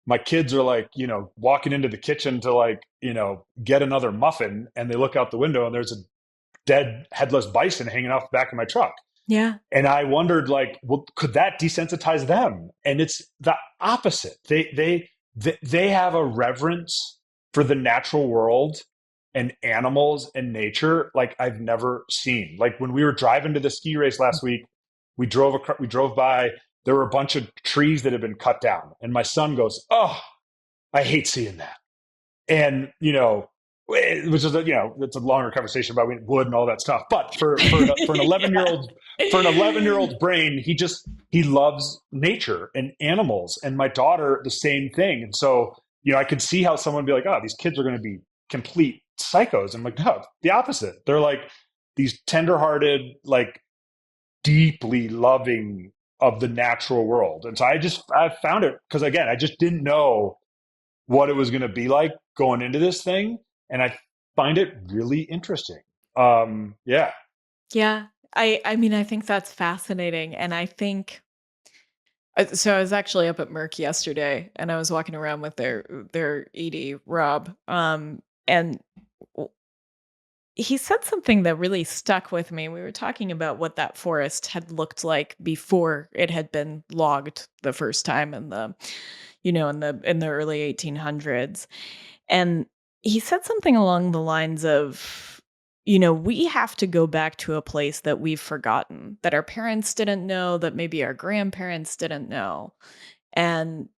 my kids are like, walking into the kitchen to like, get another muffin, and they look out the window and there's a dead headless bison hanging off the back of my truck. Yeah. And I wondered, like, well, could that desensitize them? And it's the opposite. They have a reverence for the natural world and animals and nature like I've never seen. Like when we were driving to the ski race last week, we drove by. There were a bunch of trees that had been cut down, and my son goes, "Oh, I hate seeing that." And which is it's a longer conversation about wood and all that stuff. But for an 11-year-old for an 11-year-old brain, he loves nature and animals, and my daughter the same thing. And so I could see how someone would be like, oh, these kids are going to be complete psychos. I'm like, no, the opposite. They're like these tenderhearted, like deeply loving of the natural world. And so I found it because again, I just didn't know what it was going to be like going into this thing, and I find it really interesting. Yeah, Yeah. I mean, I think that's fascinating. And I think so I was actually up at Merck yesterday and I was walking around with their ED, Rob. And w- he said something that really stuck with me. We were talking about what that forest had looked like before it had been logged the first time in the, in the early 1800s. And he said something along the lines of, we have to go back to a place that we've forgotten, that our parents didn't know, that maybe our grandparents didn't know. And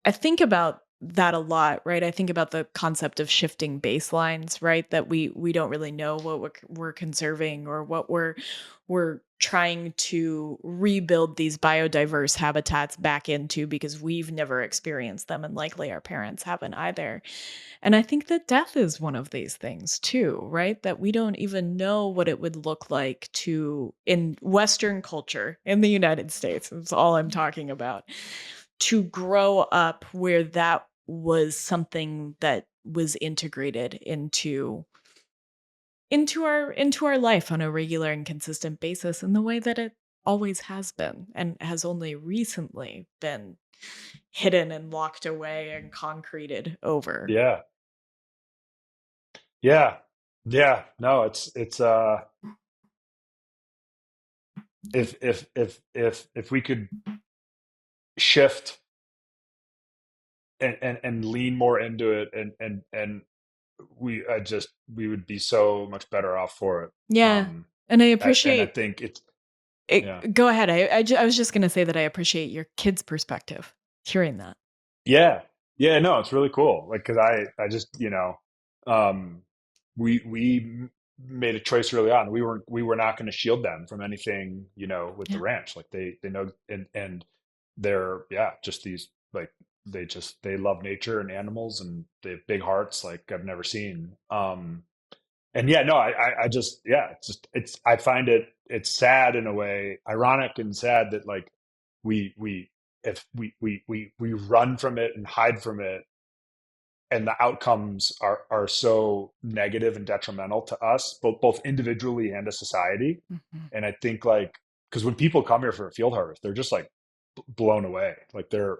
I think about that a lot, right? I think about the concept of shifting baselines, right? That we don't really know what we're conserving or what we're trying to rebuild these biodiverse habitats back into because we've never experienced them and likely our parents haven't either. And I think that death is one of these things too, right? That we don't even know what it would look like to, in Western culture, in the United States, that's all I'm talking about, to grow up where that was something that was integrated into our life on a regular and consistent basis in the way that it always has been and has only recently been hidden and locked away and concreted over. yeah, yeah, yeah. No, it's if we could shift and lean more into it, and we would be so much better off for it. Yeah, and I And I appreciate think it's yeah. it. Go ahead. I was just going to say that I appreciate your kids' perspective, hearing that. Yeah. Yeah, no, it's really cool. Like, cause I just, um, we made a choice early on. We were not going to shield them from anything, with the Yeah. ranch. Like they know, and they're, yeah, just these, like, they love nature and animals, and they have big hearts like I've never seen. And yeah, no, I just, yeah, I find it's sad in a way, ironic and sad that like we if we run from it and hide from it, and the outcomes are so negative and detrimental to us, both individually and as society. Mhm. And I think like, because when people come here for a field harvest, they're just like blown away, like they're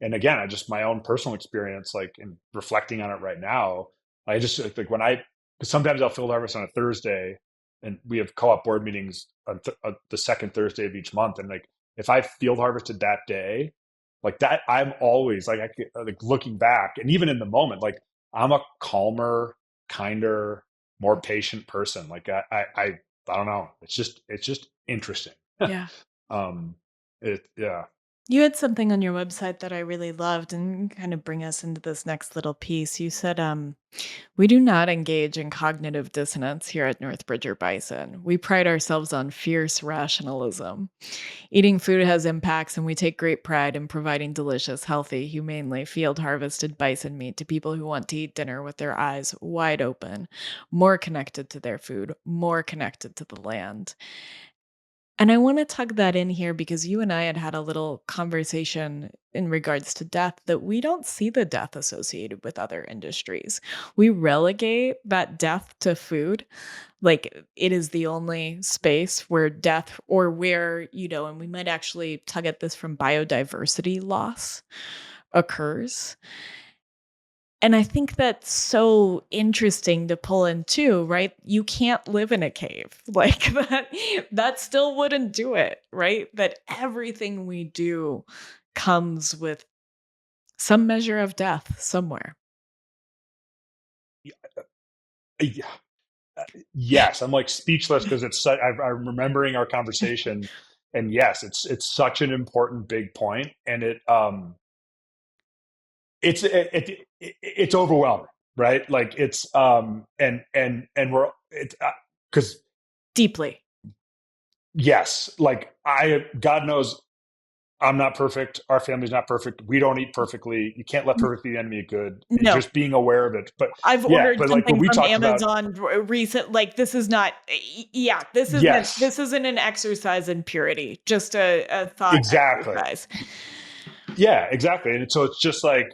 and again, I just, my own personal experience, like in reflecting on it right now, I just like when I, because sometimes I'll field harvest on a Thursday, and we have co-op board meetings on the second Thursday of each month, and like if I field harvested that day, like that, I'm always like, like looking back, and even in the moment, like I'm a calmer, kinder, more patient person. Like I don't know, it's just interesting. Yeah. um yeah. You had something on your website that I really loved and kind of bring us into this next little piece. You said, we do not engage in cognitive dissonance here at Northbridger Bison. We pride ourselves on fierce rationalism. Eating food has impacts, and we take great pride in providing delicious, healthy, humanely field harvested bison meat to people who want to eat dinner with their eyes wide open, more connected to their food, more connected to the land. And I want to tug that in here because you and I had a little conversation in regards to death that we don't see the death associated with other industries. We relegate that death to food. Like it is the only space where death or where, and we might actually tug at this from biodiversity loss occurs. And I think that's so interesting to pull in too, right? You can't live in a cave. Like that still wouldn't do it, right? That everything we do comes with some measure of death somewhere. Yeah. Yes, I'm like speechless because I'm remembering our conversation, and yes, it's such an important big point, and it's overwhelming. right? Like it's and we're it's because Deeply. yes, like I God knows I'm not perfect. Our family's not perfect. We don't eat perfectly. You can't let perfect be the enemy of good. It's No. just being aware of it. But I've yeah, ordered but like when something we from talked about Amazon recent like, this is not yeah, yes, this isn't an exercise in purity, just a thought exactly. exercise. Yeah, exactly. And so it's just like,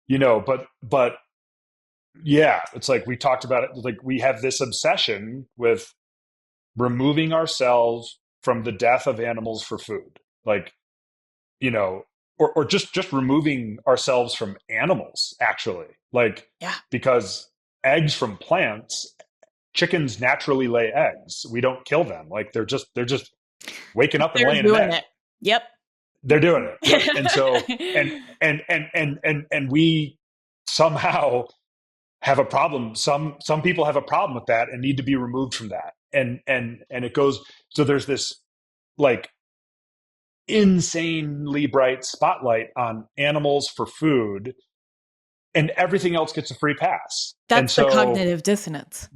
but yeah, it's like we talked about it. Like we have this obsession with removing ourselves from the death of animals for food. Like, you know, or just removing ourselves from animals, actually. Like, Yeah, because eggs from plants, chickens naturally lay eggs. We don't kill them. Like they're just waking up and they're laying an doing egg. it. Yep. They're doing it. Yep. And so and we somehow have a problem. Some people have a problem with that and need to be removed from that. And it goes so there's this like insanely bright spotlight on animals for food and everything else gets a free pass. And That's the so cognitive dissonance.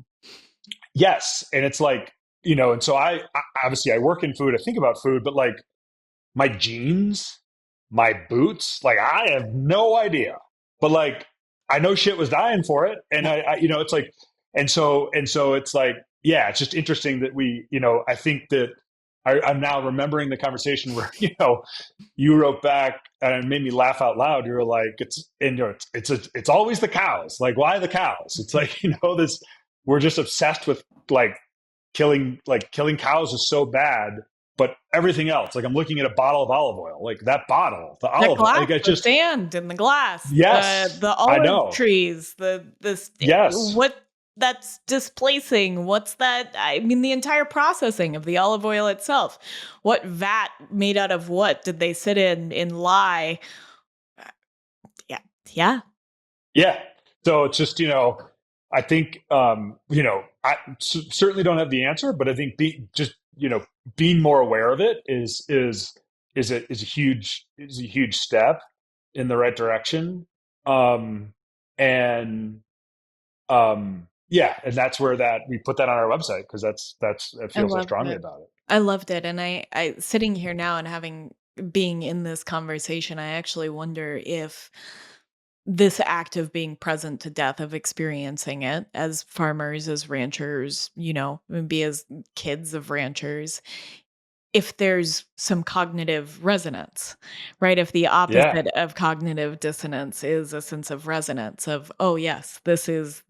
yes, and it's like, and so I obviously I work in food, I think about food, but like my jeans, my boots, like I have no idea. But like I know shit was dying for it. And Yeah. it's like and so it's like, yeah, it's just interesting that I think that I'm now remembering the conversation where, you wrote back and it made me laugh out loud. You were like, it's always the cows. Like, why the cows? It's like, this we're just obsessed with killing cows is so bad, but everything else, like I'm looking at a bottle of olive oil, like that bottle, the The olive oil, glass, like it's the just sand and the glass, yes, the I olive know. trees, Yes. what that's displacing, what's that I mean, the entire processing of the olive oil itself. What vat made out of what did they sit in lye? Uh, yeah. Yeah. Yeah. So it's just, I think, certainly don't have the answer, but I think being more aware of it is a huge step in the right direction. And yeah, and that's where that we put that on our website because that's I I feel so loved strongly it. about it. I loved it, and I sitting here now and being in this conversation, I actually wonder if this act of being present to death, of experiencing it as farmers, as ranchers, maybe as kids of ranchers, if there's some cognitive resonance, right? If the Yeah, opposite of cognitive dissonance is a sense of resonance of, oh yes, this is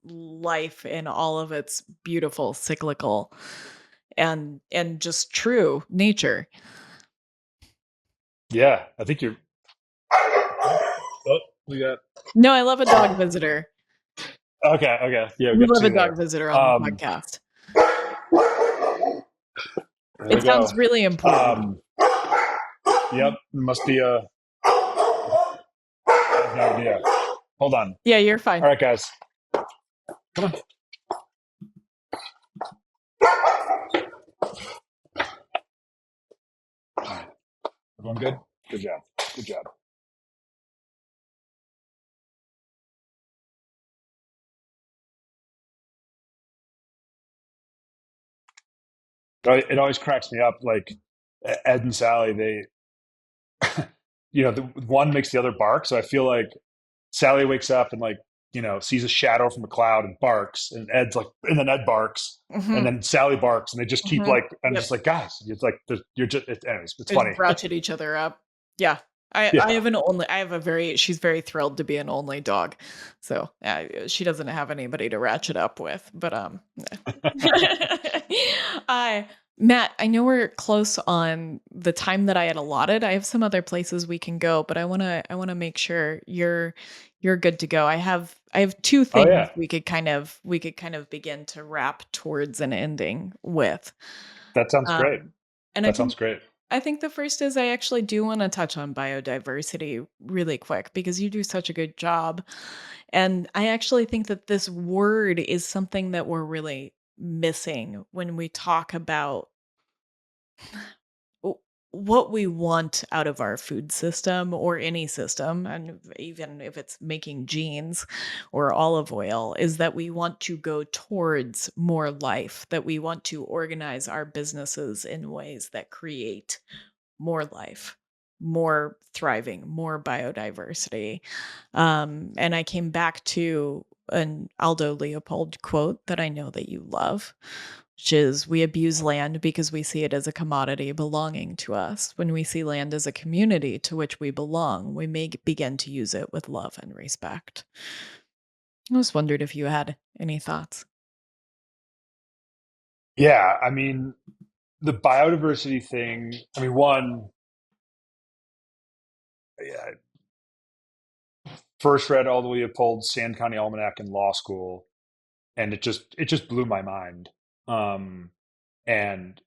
life in all of its beautiful cyclical and just true nature. yeah. I think you're. Oh, we got. No, I love a dog visitor. Okay, okay. Yeah, we We got love a two dog there. visitor on the podcast. There we It go. sounds really important. Yep, must be a. I have no idea. Hold on. Yeah, you're fine. All right, guys, come on. All right. Everyone good? Good job. Good job. It always cracks me up. Like Ed and Sally, they, the one makes the other bark. So I feel like Sally wakes up and like, sees a shadow from a cloud and barks, and Ed's like, and then Ed barks, and Mhm, then Sally barks, and they just keep mhm. like, I'm Yep. just like, guys, it's like, anyways, it's They just funny. ratchet each other up. Yeah. I Yeah. have an only I have a very she's very thrilled to be an only dog. So, she doesn't have anybody to ratchet up with, but, I Matt, I know we're close on the time that I had allotted. I have some other places we can go, but I wanna make sure you're good to go. I have 2 Oh, things yeah. we could kind of begin to wrap towards an ending with. That sounds great. Um, and I That think sounds great. I think the first is I actually do wanna touch on biodiversity really quick because you do such a good job, and I actually think that this word is something that we're really missing when we talk about w what we want out of our food system or any system, and even if it's making jeans or olive oil, is that we want to go towards more life, that we want to organize our businesses in ways that create more life, more thriving, more biodiversity. And I came back to an Aldo Leopold quote that I know that you love, which is, we abuse land because we see it as a commodity belonging to us. When we see land as a community to which we belong, we may begin to use it with love and respect. I just wondered if you had any thoughts. Yeah, I mean, the biodiversity thing. I mean, one, I first read all the Leopold's Sand County Almanac in law school, and it just blew my mind. Um, and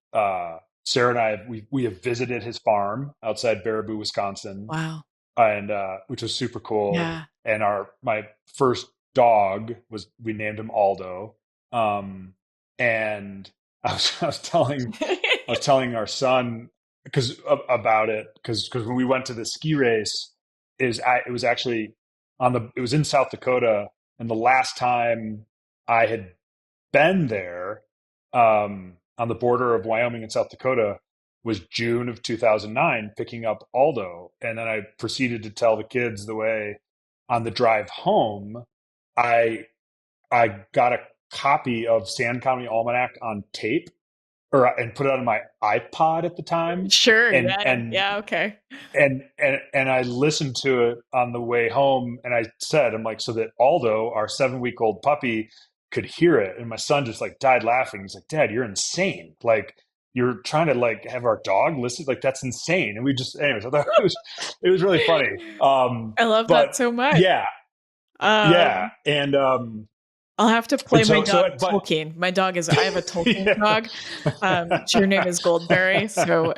Sarah and I we have visited his farm outside Baraboo, Wisconsin, Wow. and which was super cool. Yeah. And our my first dog was we named him Aldo. Um, and I was telling our son because about it because when we went to the ski race, it was actually it was in South Dakota, and the last time I had been there, on the border of Wyoming and South Dakota, was June of 2009, picking up Aldo. And then I proceeded to tell the kids the way on the drive home, I I got a copy of Sand County Almanac on tape, and put it on my iPod at the time, Sure. and Yeah. and Yeah. Okay. and I listened to it on the way home, and I said, I'm like, so that Aldo, our 7 week old puppy, could hear it. And my son just like died laughing. He's like, Dad, you're insane. Like, you're trying to like have our dog listen. Like, that's insane. And we just, anyways, I thought it was really funny. I love that But so much. yeah, yeah. Um, I'll have to play And my so, dog but Tolkien. My dog is I have a Tolkien yeah. dog. Her name is Goldberry, so,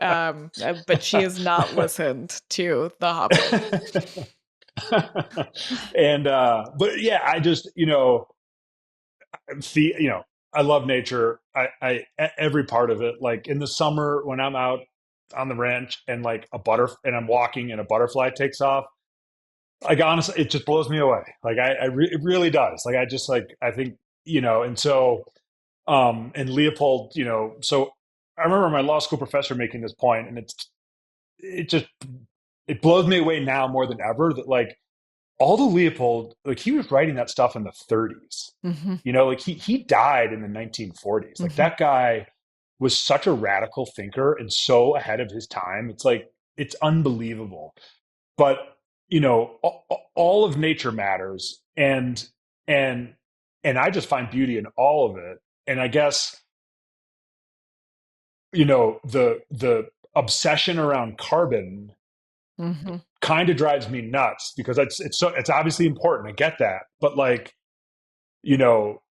but she has not listened to The Hobbit. And but yeah, I just, see, I love nature. Every part of it. Like in the summer when I'm out on the ranch and like and I'm walking and a butterfly takes off, like honestly, it just blows me away. Like it really does. Like I just like I think, and so and Leopold, so I remember my law school professor making this point, and it just it blows me away now more than ever that like Aldo Leopold, like he was writing that stuff in the 30s. Mhm, Like he died in the 1940s. Like mhm, that guy was such a radical thinker and so ahead of his time. It's like it's unbelievable. But all of nature matters, and and I just find beauty in all of it. And I guess the obsession around carbon mhm, kind of drives me nuts because it's obviously important. I get that, but like you know,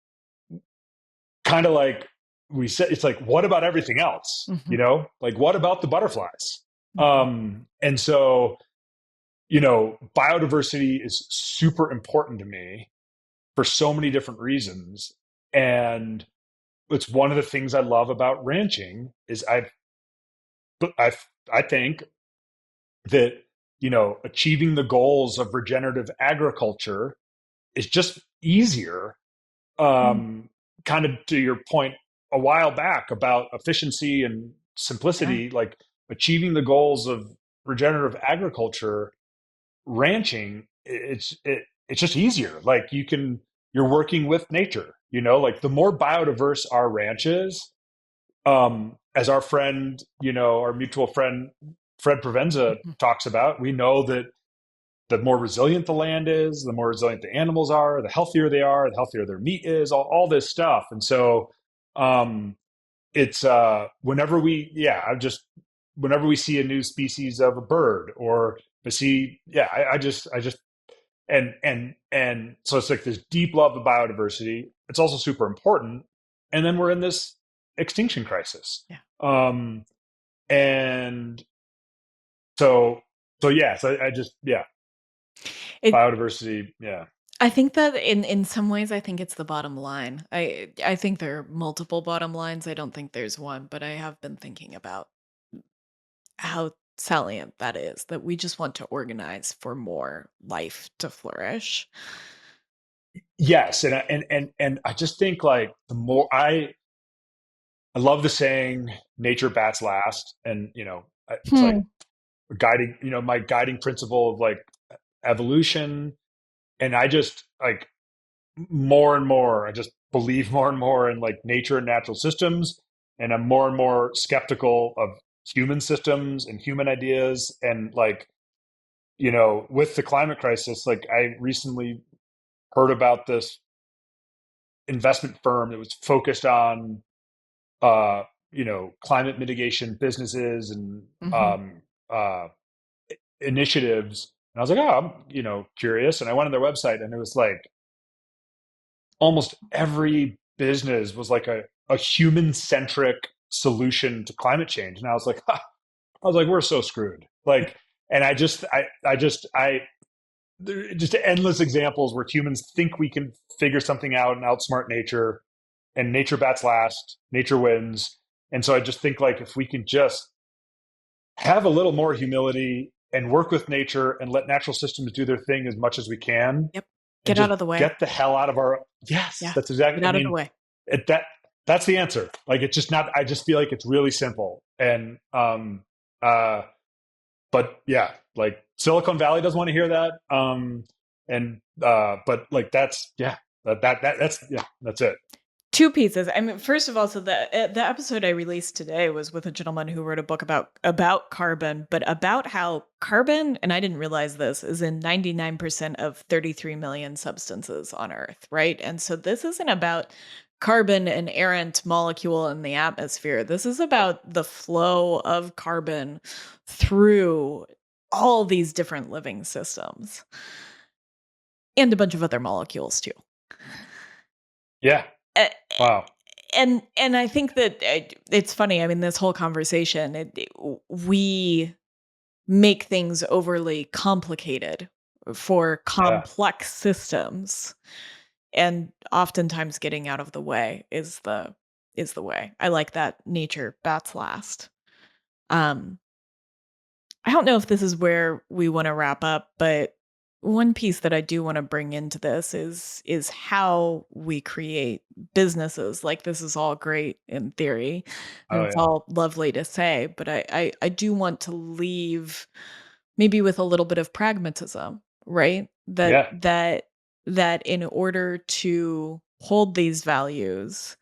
kind of like we said, it's like what about everything else? mhm, Like what about the butterflies? mhm. And so biodiversity is super important to me for so many different reasons, and it's one of the things I love about ranching is I I think that achieving the goals of regenerative agriculture is just easier. Mm, Kind of to your point a while back about efficiency and yeah. simplicity, like achieving the goals of regenerative agriculture, ranching, it's just easier. Like you're working with nature. Like the more biodiverse our ranch is, as our friend, our mutual friend Fred Provenza Mhm, talks about, we know that the more resilient the land is, the more resilient the animals are, the healthier their meat is, all this stuff. And so, it's whenever we see a new species of a bird or I just and so it's like this deep love of biodiversity. It's also super important. And then we're in this extinction crisis. yeah. Um, and so yeah, so I just, yeah, It biodiversity. Yeah. I think that in some ways, I think it's the bottom line. I think there are multiple bottom lines. I don't think there's one, but I have been thinking about how salient that is, that we just want to organize for more life to flourish. Yes, and I just think like the more I love the saying nature bats last, and it's like Hmm. guiding, my guiding principle of like evolution. And I just like more and more, I just believe more and more in like nature and natural systems. And I'm more and more skeptical of human systems and human ideas. And like, with the climate crisis, like I recently heard about this investment firm that was focused on, climate mitigation businesses and Hmm. uh, initiatives. And I was like, oh, I'm, curious. And I went on their website, and it was like almost every business was like a human centric solution to climate change. And I was like, ha. I was like, we're so screwed. Like, and I just endless examples where humans think we can figure something out and outsmart nature, and nature bats last, nature wins. And so I just think like if we can just have a little more humility and work with nature and let natural systems do their thing as much as we can, Yep. and Get out just of the way. get the hell out of our, yes, Yeah. that's exactly, Get I out of the mean, way. it, that's the answer. Like it's just not, I just feel like it's really simple. And uh but yeah, like Silicon Valley doesn't want to hear that. But like that's, yeah, that's, yeah, that's it. Two pieces. I mean, first of all, so the episode I released today was with a gentleman who wrote a book about carbon, but about how carbon, and I didn't realize this, is in 99% of 33 million substances on Earth, right? And so this isn't about carbon, an errant molecule in the atmosphere. This is about the flow of carbon through all these different living systems and a bunch of other molecules too. Yeah. Uh, Wow. and I think that it's funny. I mean, this whole conversation, we make things overly complicated for Yeah. complex systems, and oftentimes getting out of the way is the way. I like that nature bats last. Um, I don't know if this is where we wanna wrap up, but one piece that I do wanna bring into this is how we create businesses. Like, this is all great in theory, and Oh it's yeah. all lovely to say, but I do want to leave maybe with a little bit of pragmatism, right? That Yeah. that that in order to hold these values,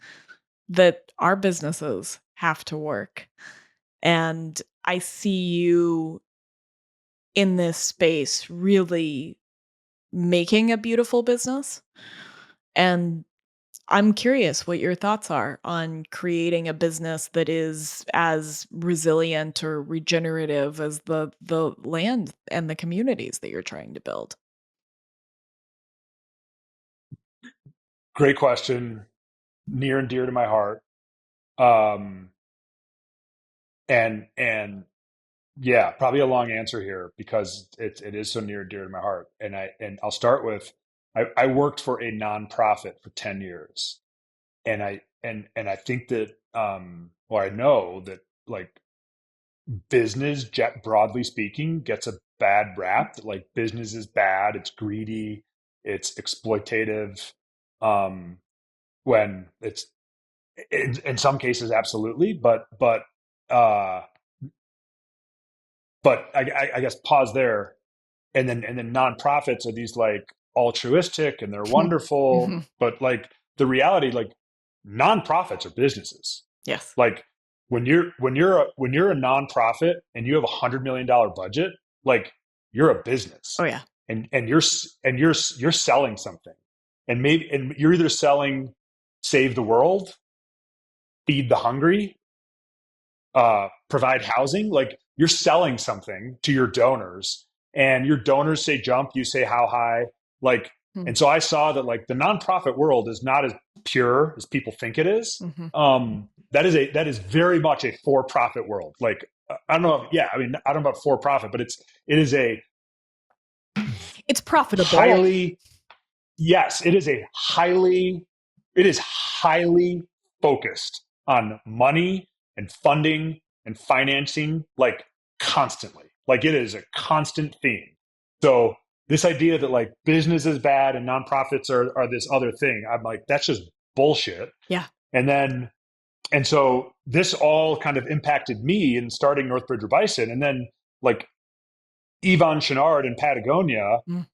that our businesses have to work, and I see you in this space really making a beautiful business. And I'm curious what your thoughts are on creating a business that is as resilient or regenerative as the land and the communities that you're trying to build. Great question. Near and dear to my heart. Um, and yeah, probably a long answer here because it is so near and dear to my heart. And I'll start with, I worked for a nonprofit for 10 years. And I think that, or I know that like business, jet broadly speaking, gets a bad rap. That like business is bad, it's greedy, it's exploitative. Um, when it's in some cases absolutely, uh, I guess pause there. And then nonprofits are these like altruistic and they're wonderful, Mhm. but like the reality, like nonprofits are businesses. Yes. Like when you're a nonprofit and you have $100 million budget, like you're a Oh business, yeah. and you're selling something, and you're either selling save the world, feed the hungry, provide housing. Like you're selling something to your donors, and your donors say jump, you say how high. Like, Mm. and so I saw that like the nonprofit world is not as pure as people think it is. Mhm. That is very much a for-profit world. Like I don't know. Yeah, I mean I don't know about for-profit, but it is a It's profitable. highly, yes, it is highly focused on money and funding and financing. Like constantly. Like it is a constant theme. So this idea that like business is bad and nonprofits are this other thing, I'm like, that's just bullshit. Yeah. And so this all kind of impacted me in starting Northbridge or Bison. And then like Yvon Chouinard in Patagonia, Mm.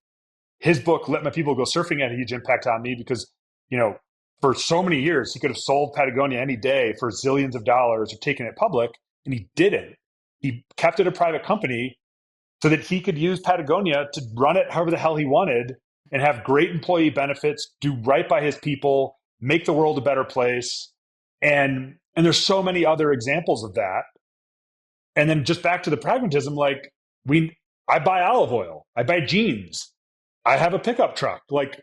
his book, Let My People Go Surfing, had a huge impact on me because, you know, for so many years, he could have sold Patagonia any day for zillions of dollars or taken it public, and he didn't. He kept it a private company so that he could use Patagonia to run it however the hell he wanted and have great employee benefits, do right by his people, make the world a better place. And there's so many other examples of that. And then just back to the pragmatism, like I buy olive oil, I buy jeans, I have a pickup truck. Like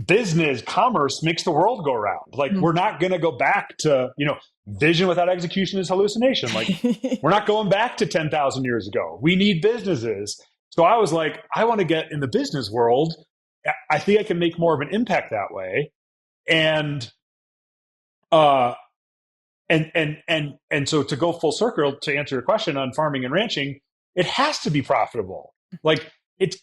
business, commerce makes the world go around. Like we're not going to go back to, you know, vision without execution is hallucination. Like we're not going back to 10,000 years ago. We need businesses. So I was like, I want to get in the business world. I think I can make more of an impact that way. And so to go full circle to answer your question on farming and ranching, it has to be profitable. Like it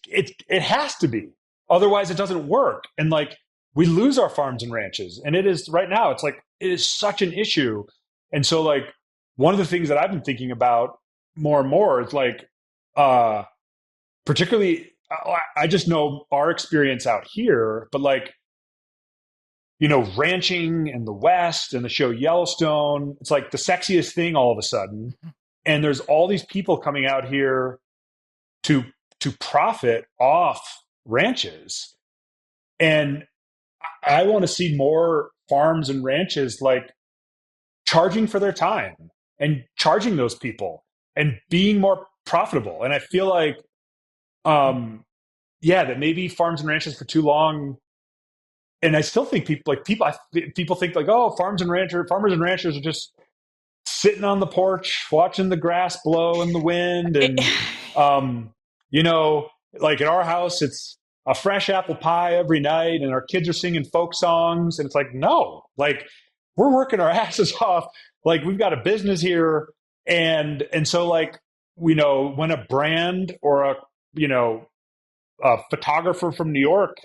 has to be. Otherwise it doesn't work. And like we lose our farms and ranches. And it is right now, it's like it is such an issue. And so like one of the things that I've been thinking about more and more is like particularly I just know our experience out here, but like, you know, ranching in the West and the show Yellowstone, it's like the sexiest thing all of a sudden. And there's all these people coming out here to profit off ranches. And I want to see more farms and ranches like charging for their time and charging those people and being more profitable. And I feel like, that maybe farms and ranches for too long. And I still think people think like, oh, farmers and ranchers are just sitting on the porch, watching the grass blow in the wind. And, you know, like at our house, it's a fresh apple pie every night and our kids are singing folk songs. And it's like, no, like we're working our asses off. Like we've got a business here. And so like, you know, when a brand or a photographer from New York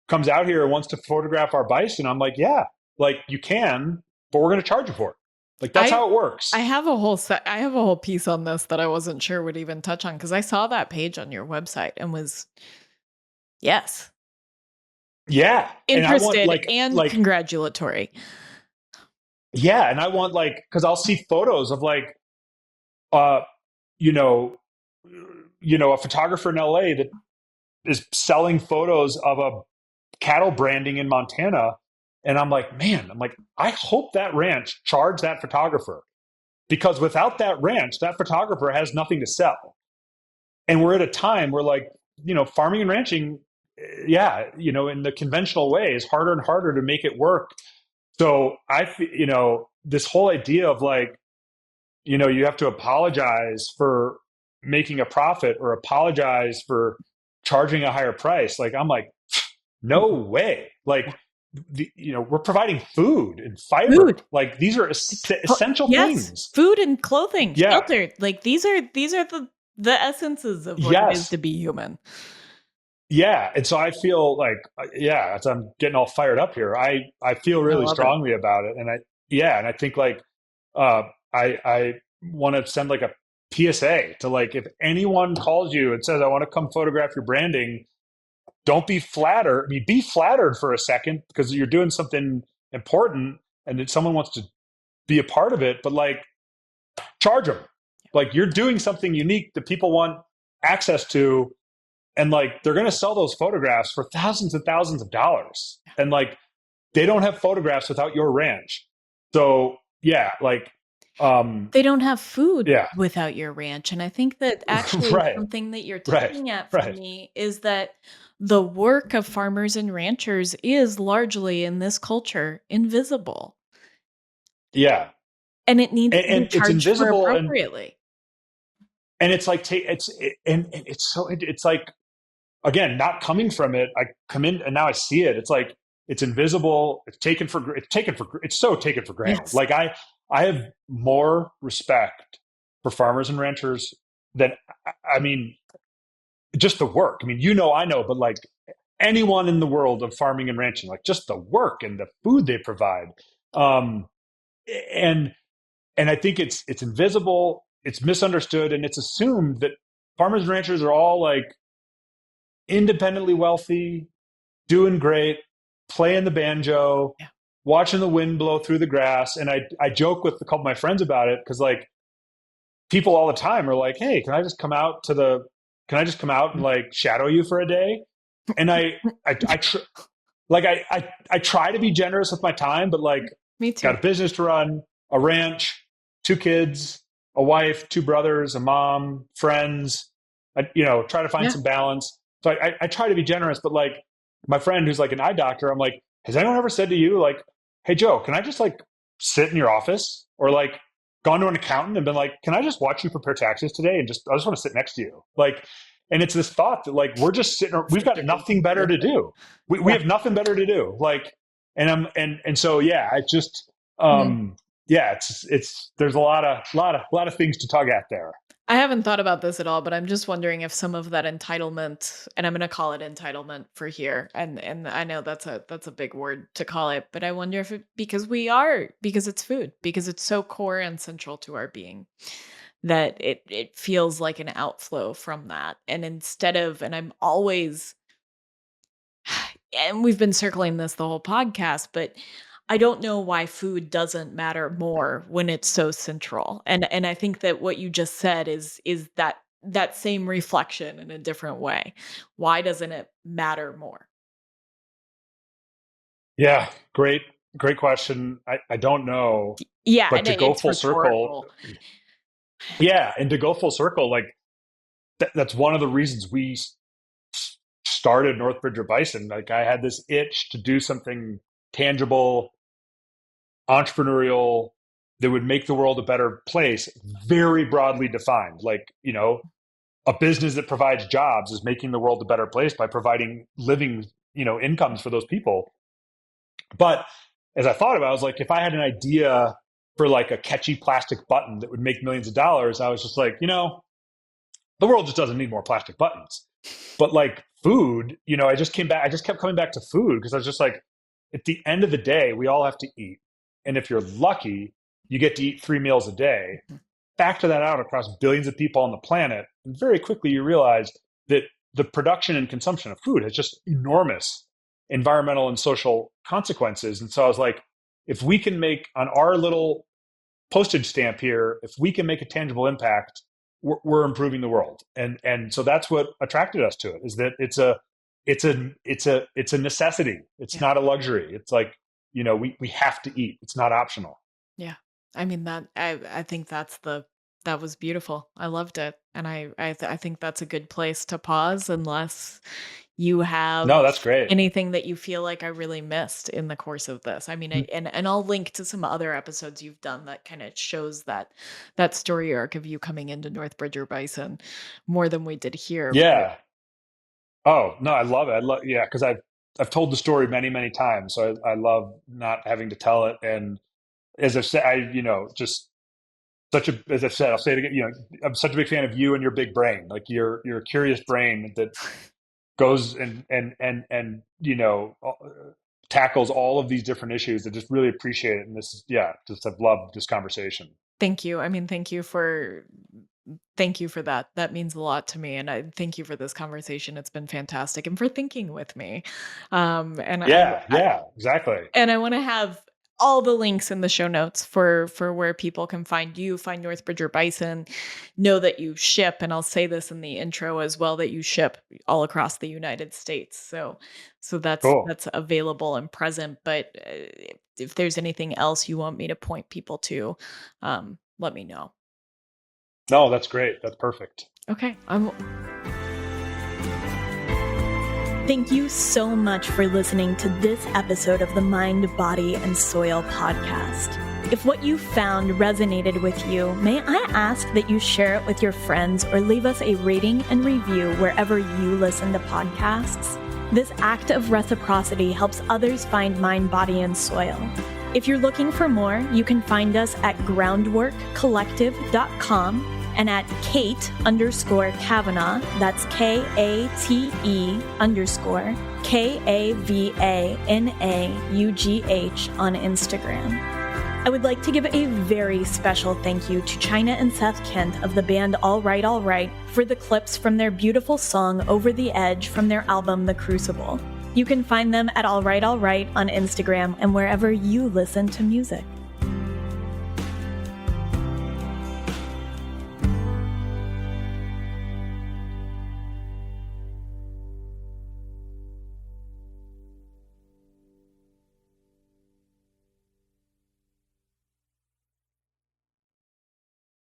comes out here and wants to photograph our bison, I'm like, yeah, like you can, but we're going to charge you for it. Like that's how it works. I have a whole piece on this that I wasn't sure would even touch on because I saw that page on your website and was, yes. Yeah. Interested and congratulatory. Yeah. And I want like, cause I'll see photos of like, a photographer in LA that is selling photos of a cattle branding in Montana. And I'm like, I hope that ranch charged that photographer because without that ranch, that photographer has nothing to sell. And we're at a time where like, you know, farming and ranching, in the conventional way is harder and harder to make it work. So this whole idea of like, you know, you have to apologize for making a profit or apologize for charging a higher price. Like, I'm like, no way. Like, we're providing food and fiber. Food. Like these are essential things. Food and clothing, shelter. Like these are the essences of what it is to be human. Yeah. And so I feel like, as I'm getting all fired up here, I feel really strongly about it. And I think like, I want to send like a PSA to like, if anyone calls you and says, I want to come photograph your branding, don't be flattered. I mean, be flattered for a second because you're doing something important and that someone wants to be a part of it, but like charge them. Like you're doing something unique that people want access to. And like, they're going to sell those photographs for thousands and thousands of dollars. And like, they don't have photographs without your ranch. So yeah, like, they don't have food without your ranch. And I think that actually something that you're touching at for me is that the work of farmers and ranchers is largely in this culture invisible. Yeah. And it needs to be charged for appropriately. And it's like, it's like, again, not coming from it. I come in and now I see it. It's like, it's invisible. It's so taken for granted. Yes. Like I have more respect for farmers and ranchers then I mean, just the work. I mean, I know, but like anyone in the world of farming and ranching, like just the work and the food they provide. Um, and I think it's invisible, it's misunderstood, and it's assumed that farmers and ranchers are all like independently wealthy, doing great, playing the banjo, Yeah. watching the wind blow through the grass. And I joke with a couple of my friends about it because like people all the time are like, "Hey, can I just come out and like shadow you for a day?" And I try to be generous with my time, but like, Me too. got a business to run, a ranch, 2 kids, a wife, 2 brothers, a mom, friends. Try to find some balance. So I try to be generous, but like my friend who's like an eye doctor, I'm like, has anyone ever said to you like, "Hey Joe, can I just like sit in your office?" Or like gone to an accountant and been like, "Can I just watch you prepare taxes today? And I just want to sit next to you." Like, and it's this thought that like, we're just sitting, we've got nothing better to do. We have nothing better to do. Like, and so, yeah, it's just, yeah, there's a lot of things to tug at there. I haven't thought about this at all, but I'm just wondering if some of that entitlement, and I'm going to call it entitlement for here, and I know that's a big word to call it, but I wonder if because it's food, because it's so core and central to our being, that it feels like an outflow from that, and and I'm always, and we've been circling this the whole podcast, but I don't know why food doesn't matter more when it's so central. And I think that what you just said is that same reflection in a different way. Why doesn't it matter more? Yeah, great question. I don't know, Yeah, but and to go it's full circle, rhetorical. yeah, and to go full circle, like that's one of the reasons we started Northbridge or Bison. Like I had this itch to do something tangible, entrepreneurial, that would make the world a better place, very broadly defined. Like, a business that provides jobs is making the world a better place by providing living, incomes for those people. But as I thought about it, I was like, if I had an idea for like a catchy plastic button that would make millions of dollars, I was just like, the world just doesn't need more plastic buttons. But like food, I just kept coming back to food because I was just like, at the end of the day, we all have to eat. And if you're lucky, you get to eat 3 meals a day. Factor that out across billions of people on the planet. And very quickly you realize that the production and consumption of food has just enormous environmental and social consequences. And so I was like, if we can make on our little postage stamp here, if we can make a tangible impact, we're improving the world. And so that's what attracted us to it, is that it's a necessity. It's not a luxury. It's like, we have to eat. It's not optional. Yeah. I mean I think that was beautiful. I loved it. And I think that's a good place to pause unless you have No, that's great. anything that you feel like I really missed in the course of this. I mean, and I'll link to some other episodes you've done that kind of shows that story arc of you coming into Northbridge or Bison more than we did here. Yeah. Oh, no, I love it. Yeah, because I've told the story many, many times. So I love not having to tell it. And as I've said, just as I've said, I'll say it again, I'm such a big fan of you and your big brain. Like you're a curious brain that goes and tackles all of these different issues. I just really appreciate it. And I've loved this conversation. Thank you. I mean, thank you for that. That means a lot to me. And I thank you for this conversation. It's been fantastic, and for thinking with me. And Yeah, exactly. and I want to have all the links in the show notes for where people can find you, find Northbridge or Bison, know that you ship, and I'll say this in the intro as well, that you ship all across the United States. So Cool. that's available and present. But if there's anything else you want me to point people to, let me know. No, that's great. That's perfect. Okay. Thank you so much for listening to this episode of the Mind, Body, and Soil podcast. If what you found resonated with you, may I ask that you share it with your friends or leave us a rating and review wherever you listen to podcasts? This act of reciprocity helps others find Mind, Body, and Soil. If you're looking for more, you can find us at groundworkcollective.com and at Kate_Kavanaugh, that's KATE_KAVANAUGH on Instagram. I would like to give a very special thank you to China and Seth Kent of the band All Right All Right for the clips from their beautiful song Over the Edge from their album The Crucible. You can find them at All Right All Right on Instagram and wherever you listen to music.